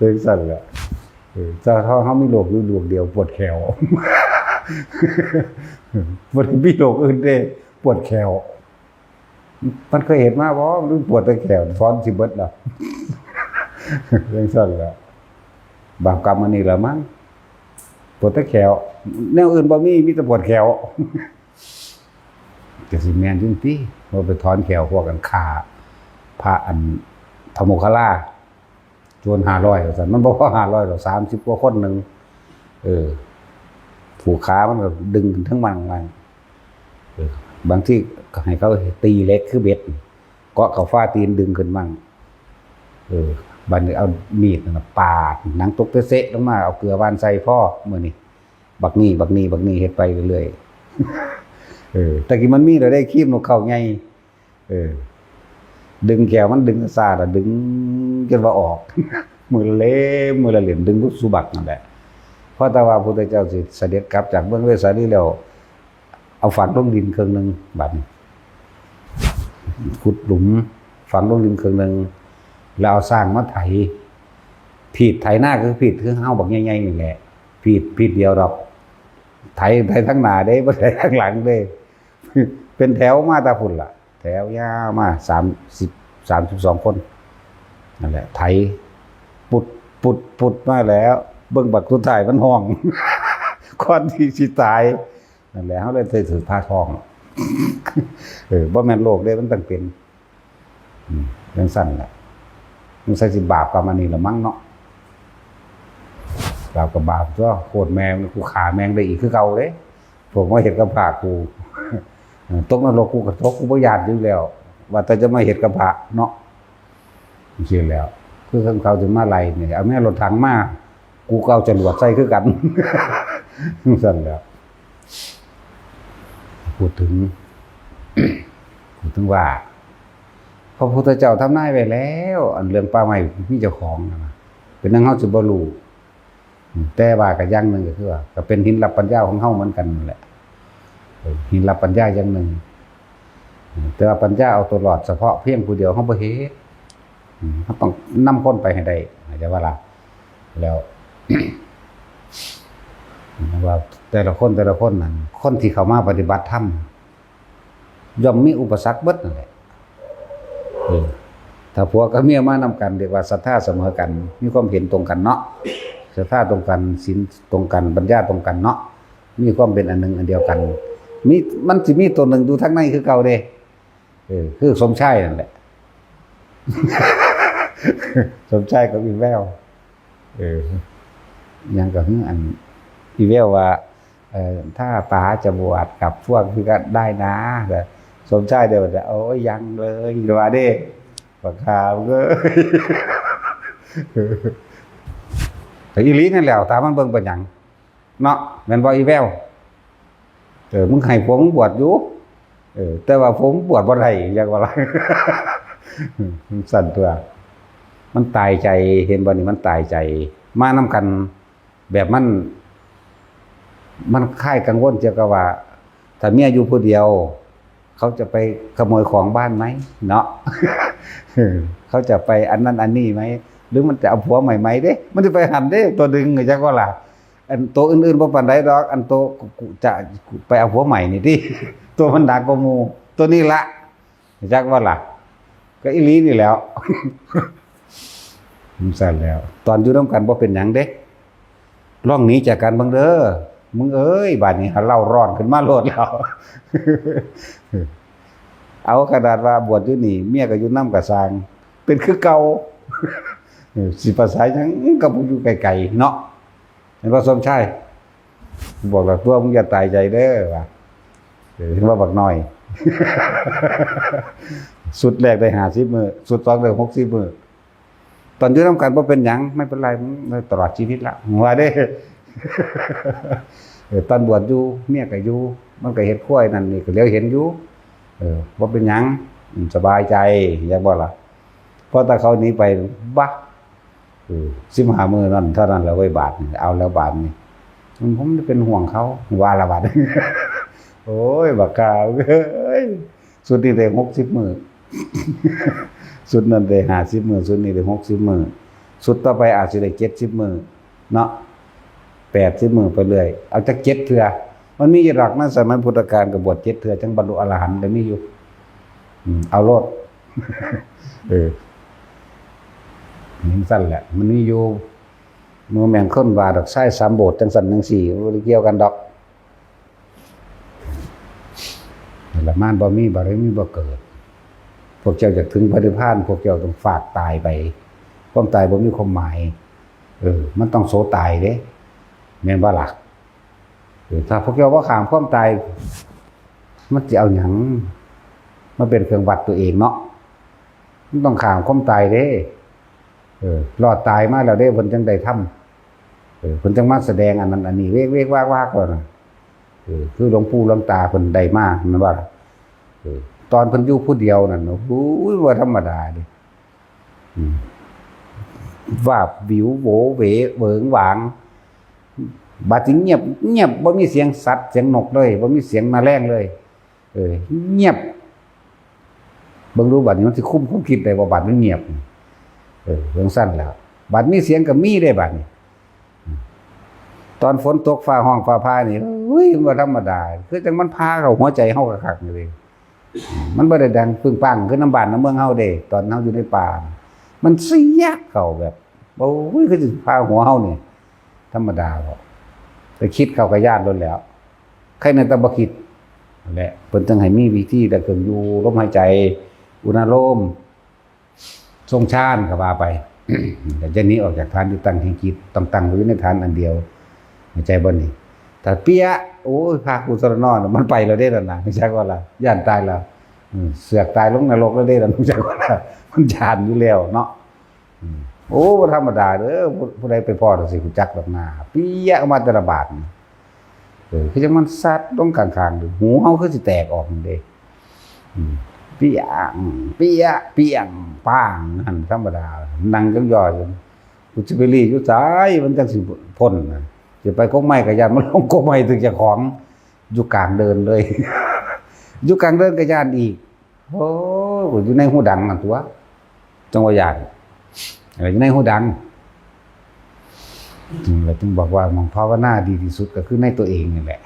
A: ดึงสั่นแหละจะเขามีโรคอยู่ดวงเดียวปวดแขวบ่ได้มีโรคอื่นเด้ปวดแขวมันเคยเห็นมาบ่มันปวดแต่แขวถอนสิเบิดล่ะดึงสั่นแหละบาปกรรมอันนี้ล่ะมั้งปวดแต่แขวแนวอื่นบ่มีแต่ปวดแขวก็สิแม่นจริงติว่าไปถอนแขวพวกกันฆ่าพระอันธโมคคัลลาจวน500ว่าซั่นมันบ่พอ500ดอก30กว่าคนนึงผูกขามันก็ดึงขึ้นทั้งมันบางที่ก็ให้เขาตีเล็กคือเบ็ดเกาะเขาฟ้าตีนดึงขึ้นมั่งบัดนี้เอามีดน่ะปาดหนังตกเตะๆลงมาเอาเกลือหวานใส่พ่อมื้อนี้บักนี้เฮ็ดไปเรื่อยๆแต่กี้มันมีแล้วได้คีบนกเข้าไงดึงแก้วมันดึงซ่าแล้วดึงจนว่าออก มือละเหลี่ยมดึงสุบักนั่นแหละเพราะแต่ว่าพระพุทธเจ้าสิเสด็จกลับจากเบื้องเวสาลีแล้วเอาฝังลงดินครึ่งนึงบัดนี้ขุดหลุมฝังลงดินครึ่งนึงแล้วเอาสร้างมาไถผิดไถหน้าคือเฮาบักใหญ่ๆนี่แหละผิดเดียวดอกไถทั้งหน้าเด้บ่ไถทั้งหลังเด้เป็นแถวมาตาพุ่นล่ะแถวยาวมา32คนนั่นแหละไถปุดมาแล้วเบิ่งบักสุดท้ายมันห้องก่อนที่สิตายนั่นแหละเฮาเลยถือผ้าทองบ่แม่นโลกเด้มันต้องเป็นจังซั่นแหละมันใส่สิบาปกับอันนี้ละมั้งเนาะบาปกับบาปตัวโคตรแม่กูขาแมงได้อีกคือเก่าเด้ผมว่าเฮ็ดกับพระกูตกนรกกูก็ตกกูบ่ญาติอยู่แล้วว่าแต่จะมาเฮ็ดกับพระเนาะจริงแล้วคือเขาถึงมาไล่นี่เอาแม่รถถังมากูก็เอาจรวดใส่คือกันสั่นแล้วพูดถึงว่าพระพุทธเจ้าทำนายไว้แล้วอันเรื่องป่าไม้มีเจ้าของนะเป็นนังเฮาสิบ่รู้แต่ว่าก็อย่างนึงก็คือว่าก็เป็นหินรับปัญญาของเฮาเหมือนกันนั่นแหละหินรับปัญญาอย่างนึง แต่ว่าปัญญาเอาตัวรอดเฉพาะเพียงผู้เดียวเฮาบ่เฮ็ดเฮาต้องนำคนไปให้ได้เข้าใจว่าล่ะแล้ว ว่าแต่ละคนนั้นคนที่เข้ามาปฏิบัติธรรมย่อมมีอุปสรรคเบิดนั่นแหละถ้าผัวกับเมียมานำกันเรียกว่าศรัทธาเสมอกันมีความเห็นตรงกันเนาะศรัทธาตรงกันศีลตรงกันปัญญาตรงกันเนาะมีความเป็นอันหนึ่งอันเดียวกันมันสิมีตัวหนึ่งดูทั้งในคือเก่าเด้คือสมชายนั่นแหละ สมชายกับอีแววยังกับอันอีแววว่าถ้าป๋าจะบวชกับพวกพี่ก็ได้นะแต่สมชายเดี๋ยวจะโอ้ยยังเลยเดี๋ยวเด้ปากขาวเลยแต่อีลีนั่นแหละตามันเบิ่งเป็นหยังเนาะแม่นบ่อีแววมึงให้ผมบวชอยู่แต่ว่าผมบวชบ่ได้อยากว่าอะไรสั่นตัวมันตายใจเห็นบ่นี่มันตายใจมานำกันแบบมันค่ายกังวลเกี่ยวกับว่าถ้าเมียอยู่ผู้เดียวเขาจะไปขโมยของบ้านไหมเนาะ เขาจะไปอันนั้นอันนี้ไหมหรือมันจะเอาผัวใหม่ไหมเด้มันจะไปหันเด้ตัวดึงจักว่าล่ะอันตัวอื่นๆบ่ปานใดดอกอันตัวจะไปเอาผัวใหม่นี่ที่ตัวมันดักกว่าหมู่ตัวนี้ละจักว่าล่ะก็อีหลีนี่แล้ว มันสั่นแล้วตอนอยู่นำกันบ่เป็นหยังเด้ลองหนีจากกันเบิ่งเด้อมึงเอ้ยบัดนี้หาเล่าร้อนขึ้นมาโลดแล้ว เอาขนาดว่าบวชอยู่นี่เมียก็อยู่นำก็สร้างเป็นคือเก่า สิภาษาหยังก็บ่อยู่ไกลๆเนาะเห็นบ่สมชายบอกว่าตัวมึงอย่าตายใจเด้อว่าเห็นว่าบักน้อย สุดแรกได้50มื้อสุด2ได้60มื้อตอนอยู่นำกันบ่เป็นหยังไม่เป็นไรตลอดชีวิตละว่าเด้ ตอนบวชอยู่เมียก็อยู่มันก็เฮ็ดครัวนั่นนี่ก็เหลียวเห็นอยู่บ่เป็นหยังสบายใจอยากบ่ล่ะเพราะถ้าเขาหนีไปบะ15มื้อนั่นเท่านั้นแล้วไว้บาทเอาแล้วบาทนี่ผมจะเป็นห่วงเขาว่าละบาท โอ้ยบักกาวเอ้ยสุดนี่ได้60มื้อ สุดนั้นได้50มื้อสุดนี้ได้60มื้อสุดต่อไปอาจสิได้70มื้อเนาะ80มื้อไปเรื่อยเอาจัก7เทื่อมันมีอยู่หลักนะสมัยพุทธกาลก็บวช7เทื่อจังบรรลุอรหันต์ได้มีอยู่เอาโลด นี่สั่นแหละมันมีอยู่มือแม่นคนว่าดอกไส้3โบสถ์จังซั่นจังซี่บ่ได้เกี่ยวกันดอกละมานบ่มีบารมีบ่เกิดพวกเจ้าอยากถึงพระนิพพานพวกเจ้าต้องฝากตายไปความตายบ่มีความหมายมันต้องโสตายเด้แม่นบ่ล่ะถ้าพวกเจ้าบ่ข้ามความตายมันสิเอาหยังมาเป็นเครื่องวัดตัวเองเนาะมันต้องข้ามความตายเด้รอดตายมาแล้วเด้เพิ่นจังได้ทำเพิ่นจังมาแสดงอันนั้นอันนี้เวกๆวากๆก่อนคือหลวงปู่หลวงตาเพิ่นได้มาแม่นบ่ล่ะตอนเพิ่นอยู่ผู้เดียวนั่นโอ้โหบ่ธรรมดาเด้วาบวิวโหวเหวเบิงหวางบัดนี้เงียบบ่มีเสียงสัตว์เสียงนกเลยบ่มีเสียงแมลงเลยเงียบเบิ่งดูบัดนี้มันสิคุ้มคิดได้ว่าบัดมันเงียบเรื่องสั้นแล้วบัดมีเสียงก็มีได้บัดนี้ตอนฝนตกฟ้าห้องฟ้าพานี่บ่ธรรมดาคือจังมันพาเข้าหัวใจเฮาคักๆนี่มันบ่ได้ดังปึ้งปังคือน้ำบ้านน้ำเมืองเฮาเด้ตอนเฮาอยู่ในป่ามันเสียเข้าแบบโอ้ยคือสิพาหัวเฮานี่ธรรมดาบ่ไปคิดเข้ากับญาติโดนแล้วใครในตะบ่คิดนั่นแหละเพิ่นจังให้มีวิธีแต่เครื่องอยู่ลมหายใจอุณาโลมทรงฌานก็ว่าไป แต่จะหนีออกจากฐานที่ตั้งแห่งจิตต้องตั้งไว้ในฐานอันเดียวเข้าใจบ่นี่ถ้าเปี้ยโอ้ยพากุศลนอนมันไปแล้วเด้ล่ะนะไม่ใช่ว่าล่ะย่านตายแล้วเสือกตายลงนรกแล้วเด้ล่ะไม่ใช่ว่าล่ะมันฌานอยู่แล้วเนาะโอ้บ่ธรรมดาเด้อผู้ใดไปพ้อจังซี่รู้จักดอกนาเปี้ยออกมาแต่ละบาทคือจังมันซัดลงข้างๆหูเฮาคือสิแตกออกนั่นเด้เปี้ยงป้างนั่นธรรมดานั่งจังย่อจนกูสิไปรีอยู่ไสมันจังสิพ้นน่ะสิไปกกไม้ก็ย่านมันลงกกไม้ถึงเจ้าของอยู่กลางเดินเลย อยู่กลางเดินก็ย่านอีก โอ้อยู่ในหูดังนั่นตัวจังว่าอย่างอยู่ในหูดังเราจึงบอกว่ามองภาวนาดีที่สุดก็คือในตัวเองนี่แหละ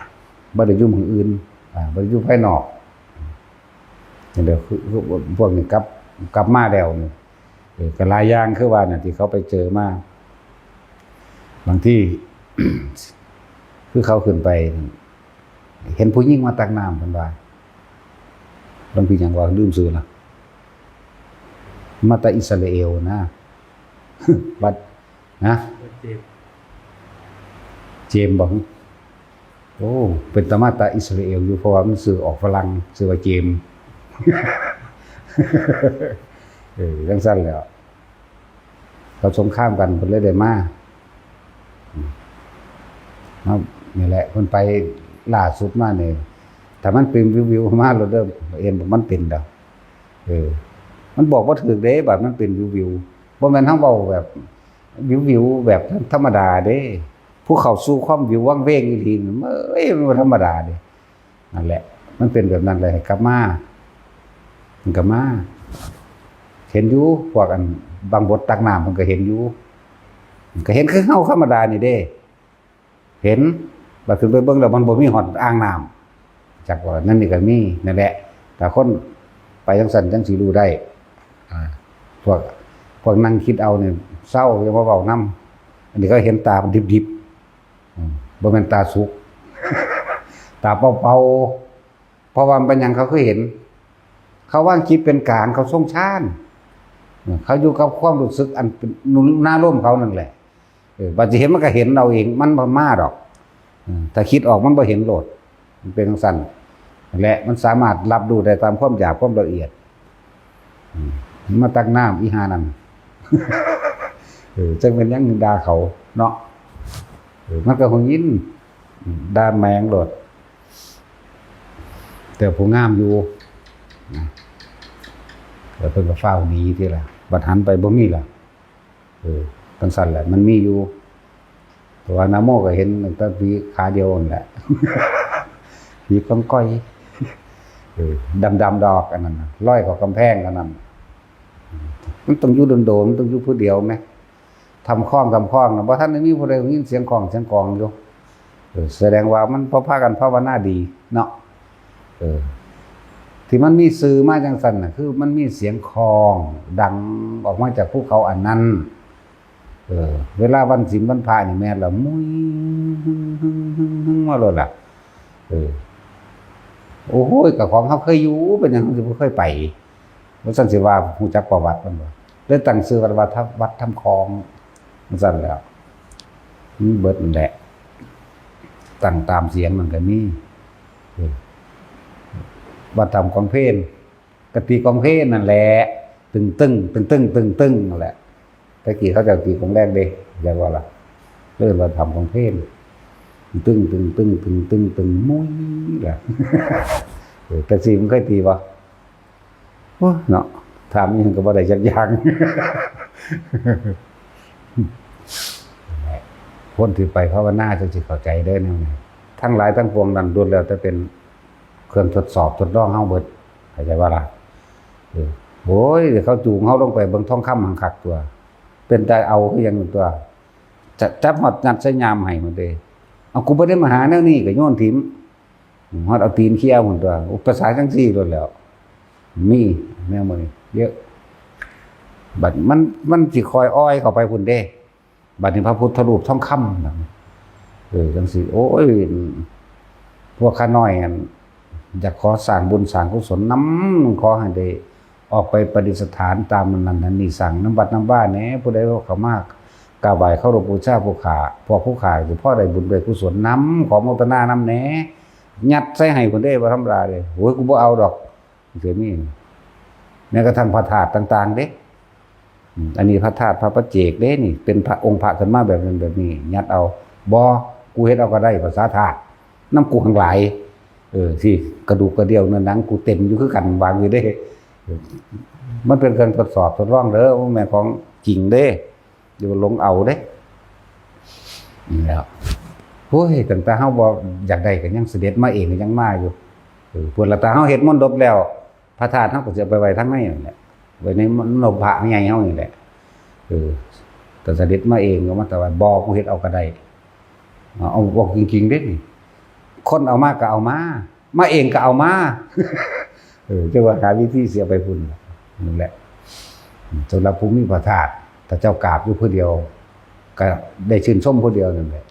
A: บ่ได้อยู่หม้องอื่นบ่ได้อยู่ภายนอกเดี๋ยวคือพวกนี้กลับมาแล้วนี่ก็หลายอย่างคือว่าน่ะที่เขาไปเจอมาบางที่ คือเขาขึ้นไปเห็นผู้หญิงมาตักน้ำเพิ่นว่าบางทีหยังว่าลืมชื่อละมาจากอิสราเอลนะ บัดนะเจมส์บอกโอ้เป็นตามาตาอิสราเอลอยู่เพราะว่ามันสื่อออกฝรั่งสื่อว่าเจมส์ จังสั้นแล้วเขาสงครามกันเพิ่นเลยได้มานี่แหละเพิ่นไปล่าสุดมาเนี่ยถ้ามันเป็นวิวมาเราเริ่มเอ็นบอกมันเป็นดอกมันบอกว่าถูกเด้บัดมันเป็นวิวบ่แม่นทั้งเว้าแบบวิวแบบธรรมดาเด้ผู้เข้าสู่ความวิวว่างเว้งอีหลีมันบ่ธรรมดาเด้นั่นแหละมันเป็นแบบนั้นเลยกลับมามันก็มาเห็นอยู่พวกอันบางบทตักน้ำมันก็เห็นอยู่ก็เห็นคือเฮาธรรมดานี่เด้เห็นบัดขึ้นไปเบิ่งแล้วมันบ่มีหอดอ่างน้ำจักว่านั่นนี่ก็มีนั่นแหละแต่คนไปจังซั่นจังสิรู้ได้พวกนั่งคิดเอาเนี่ยเศร้าอย่ามาเว้านำอันนี้ก็เห็นตาดิบๆบ่แม่นตาสุก ตาเปาๆเพราะว่ามันเป็นหยังเขาเคยเห็นเขาว่างคิดเป็นกลางเขาทรงชาญเขาอยู่กับความรู้สึกอันเป็นหน้าร่มเขานั่นแหละบัดสิเห็นมันก็เห็นเราเองมันบ่มาดอกถ้าคิดออกมันบ่เห็นโลดมันเป็นจังซั่นและมันสามารถรับรู้ได้ตามความหยาบความละเอียดมาตักน้ำอีหานั่นจังเป็นยังด่าเขาเนาะมันก็คงยินด่าแมงโลดแต่ผู้งามอยู่แต่เพิ่นก็ฟ้าวหนีที่ล่ะบัดหันไปบ่มีล่ะจังซั่นแหละมันมีอยู่แต่ว่านาโมก็เห็นตั้งแต่ปีขาเดียวนั่นแหละผีก้องก้อยดำดอกอันนั้นร้อยเข้ากำแพงอันนั้นมันต้องอยู่โดนๆมันต้องอยู่ผู้เดียวไหมทำคล้องนะบ่ทันได้มีผู้ใดยินเสียงกลองอยู่แสดงว่ามันพากันภาวนาดีเนาะที่มันมีสื่อมาจังซั่นน่ะคือมันมีเสียงคลองดังออกมาจากภูเขาอันนั้นเวลาวันศีลวันพระนี่แม่นละมุ้ยมาโลดล่ะโอ้โหกับของเขาเคยอยู่เป็นหยังเขาสิบ่เคยไปว่าซั่นสิว่าฮู้จักประวัติมันบ่เลยตั้งชื่อว่าวัดถ้ำคลองมันซั่นแล้วมันเบิดนั่นแหละตั้งตามเสียงมันก็มีวัดถ้ำกองเพลกะตีกองเพลนั่นแหละตึงนั่นแหละตะกี้เขาจะตีของแรกเด้เรียกว่าล่ะเริ่มวัดถ้ำกองเพลตึงมุ้ยล่ะแต่สิมันเคยตีบ่เนาะถามนี่ก็บ่ได้จักอย่างคนที่ไปภาวนาจะสิเข้าใจได้แนวนี้ทั้งหลายทั้งปวงนั้นล้วนแล้วแต่เป็นเครื่องทดสอบทดลองเฮาเบิดเข้าใจว่าล่ะโอ้ยเดี๋ยวเขาจูงเฮาลงไปเบิ่งทองคำหังคักตัวเป็นแต่เอาคือหยังตัวจะจับฮอดงัดใส่ยามให้มันเด้เอากูบ่ได้มาหาแนวนี้ก็โยนถิ่มฮอดเอาตีนเคี่ยวพุ่นตัวอุปสรรคจังซี่โลดแล้วมีแนวมื้อนี้เยอะบัดมันสิคอยอ้อยเข้าไปพุ่นเด้บัดนี้พระพุทธรูปทองคำจังซี่โอ้ยพวกข้าน้อยอันอยากขอสร้างบุญสร้างกุศลนำขอให้ได้ออกไปประดิษฐานตามนั้นนี่สั่งน้ำบัดน้ำบ้านแหน่ผู้ใดเข้ามากราบไหว้เคารพบูชาผู้ขาพวกผู้ขาสิพอได้บุญได้กุศลนำขอโมทนานำแหน่ยัดใส่ให้คนได้บ่ธรรมดาเลยโอ้ยกูบ่เอาดอกเดี๋ยวนี้แม้กระทั่งพระธาตุต่างๆเด้อันนี้พระธาตุพระปัจเจกเด้นี่เป็นพระองค์พระขึ้นมาแบบนั้นแบบนี้ยัดเอาบ่กูเฮ็ดเอาก็ได้ภาษาธาตุน้ำกูทั้งหลายสิกระดูกกระเดี่ยวเนื้อหนังกูเต็มอยู่คือกันวางอยู่เด้มันเป็นการทดสอบทดลองเด้อว่าแม่ของจริงเด้อยู่ลงเอาเด้นี่แล้วโอ้ยตั้งแต่เฮาบ่อยากได้ก็ยังเสด็จมาเองก็ยังมาอยู่เพิ่นละตาเฮาเฮ็ดมนต์ดบแล้วพ พระธาตุเฮาก็จะไปไว้ทั้งในนั่นแหละไว้ในมโนพระใหญ่เฮานี่แหละแต่เสด็จมาเองก็มาแต่ว่าบ่ผู้เฮ็ดเอาก็ได้เอาบอกจริงๆเด้นี่คนเอามาก็เอามาเองก็เอามาจะว่าหาวิธีเสียไปพุ่นนั่นแหละสำหรับภูมิพระธาตุถ้าเจ้ากราบอยู่ผู้เดียวก็ได้ชื่นชมผู้เดียวนั่นแหละ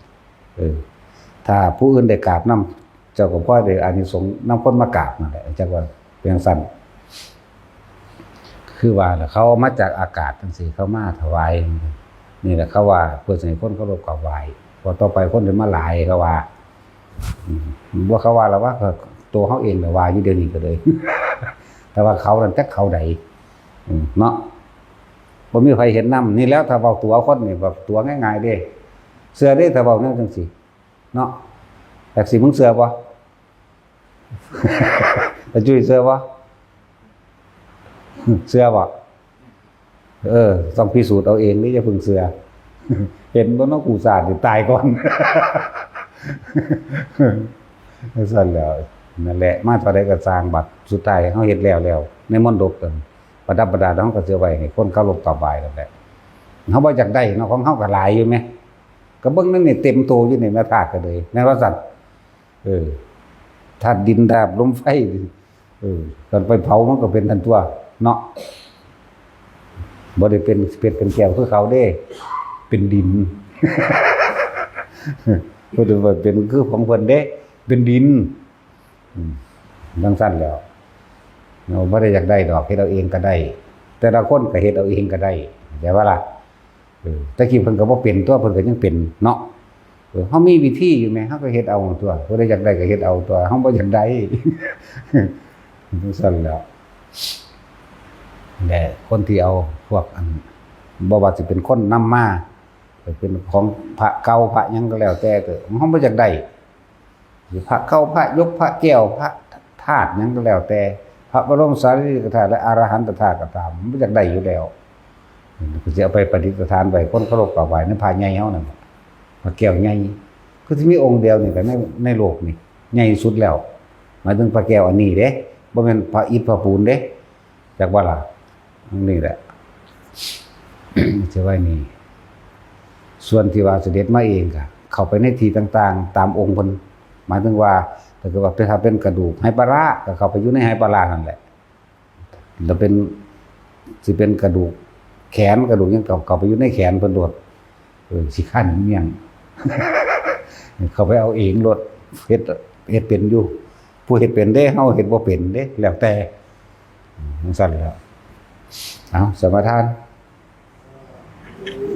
A: ถ้าผู้อื่นได้กราบนำเจ้าก็พอได้อานิสงส์นำคนมากราบนั่นแหละจังว่าเป็นสั้นคือว่าเขามาจากอากาศจังซี่เขามาถวายนี่แหละเขาว่าเพื่อให้คนเคารพกราบไหว้พอต่อไปคนจะมาหลายเขาว่าบ่เขาว่าแล้วว่าตัวเขาเองน่ะว่าอยู่เดี๋ยวนี้ก็เลย แต่ว่าเขานั่นจักเขาใดเนาะบ่มีใครเห็นนำนี่แล้วถ้าเว้าตัวคนนี่แบบตัวง่ายๆเด้เชื่อเด้ถ้าเว้าแนวจังซี่เนาะแต่สิมึงเชื่อบ่ แต่จุ้ยเชื่อบ่ เชื่อบ่ต้องพิสูจน์เอาเองนี่อย่าเพิ่งเชื่อ เห็นบ่เนาะกูสาดนี่ตายก่อน สั่นแล้วนั่นแหละมาเท่าใดก็สร้างบัตรสุดท้ายเฮาเฮ็ดแล้วในมณฑปกันประดับประดาเฮาก็เชื่อไว้ให้คนเคารพกราบไหว้นั่นแหละเฮาบ่อยากได้เนาะของเฮาก็หลายอยู่แม่ก็เบิ่งนั่นนี่เต็มโตอยู่นี่แม่ธาตุก็เลยแม่นว่าซั่นธาตุดินธาตุลมไฟกันไปเผามันก็เป็นทันตัวเนาะบ่ได้เป็นแก้วคือเขาเด้เป็นดิน เพิ่นว่าเป็นคือของเพิ่นเด้เป็นดินดังสั้นแล้วเราบ่ได้อยากได้ดอกเฮ็ดเอาเองก็ได้แต่ละคนก็เฮ็ดเอาเองก็ได้แต่ว่าล่ะแต่กี้เพิ่นก็บ่เป็นตัวเพิ่นก็ยังเป็นเนาะเฮามีวิธีอยู่แม่เฮาก็เฮ็ดเอาตัวบ่ได้อยากได้ก็เฮ็ดเอาตัวเฮาบ่อยากได้ ดังสั้นแล้วแต่คนที่เอาพวกอันบ่ว่าสิเป็นคนนำมาเป็นของพระเก่าพระหยังก็แล้วแต่เฮาบ่อยากได้พระเก่าพระยกพระแก้วพระธาตุหยังก็แล้วแต่พระบรมสารีริกธาตุและอรหันตธาตุก็ตามบ่อยากได้อยู่แล้วก็สิเอาไปประดิษฐานไว้คนเคารพกราบไหว้ในพระใหญ่เฮานั่นพระแก้วใหญ่คือสิมีองค์เดียวนี่ก็ในโลกนี่ใหญ่สุดแล้วหมายถึงพระแก้วอันนี้เด้บ่แม่นพระอิฐพระปูนเด้จักว่าล่ะนี่แหละ จะไว้นี่ส่วนที่ว่าเสด็จมาเองก็เข้าไปในที่ต่างๆตามองค์เพิ่นหมายถึงว่าถ้าเกิดว่าถ้าเป็นกระดูกไหปลาร้าก็เข้าไปอยู่ในไหปลาร้านั่นแหละแล้วเป็นสิเป็นกระดูกแขนกระดูกยังเข้าไปอยู่ในแขนเพิ่นโดดสิคั่นเมี่ยง เข้าไปเอาเองโลดเฮ็ดเป็นอยู่ผู้เฮ็ดเป็นเด้เฮาเฮ็ดบ่เป็นเด้แล้วแต่จังซั่นแล้วเอาสมาทาน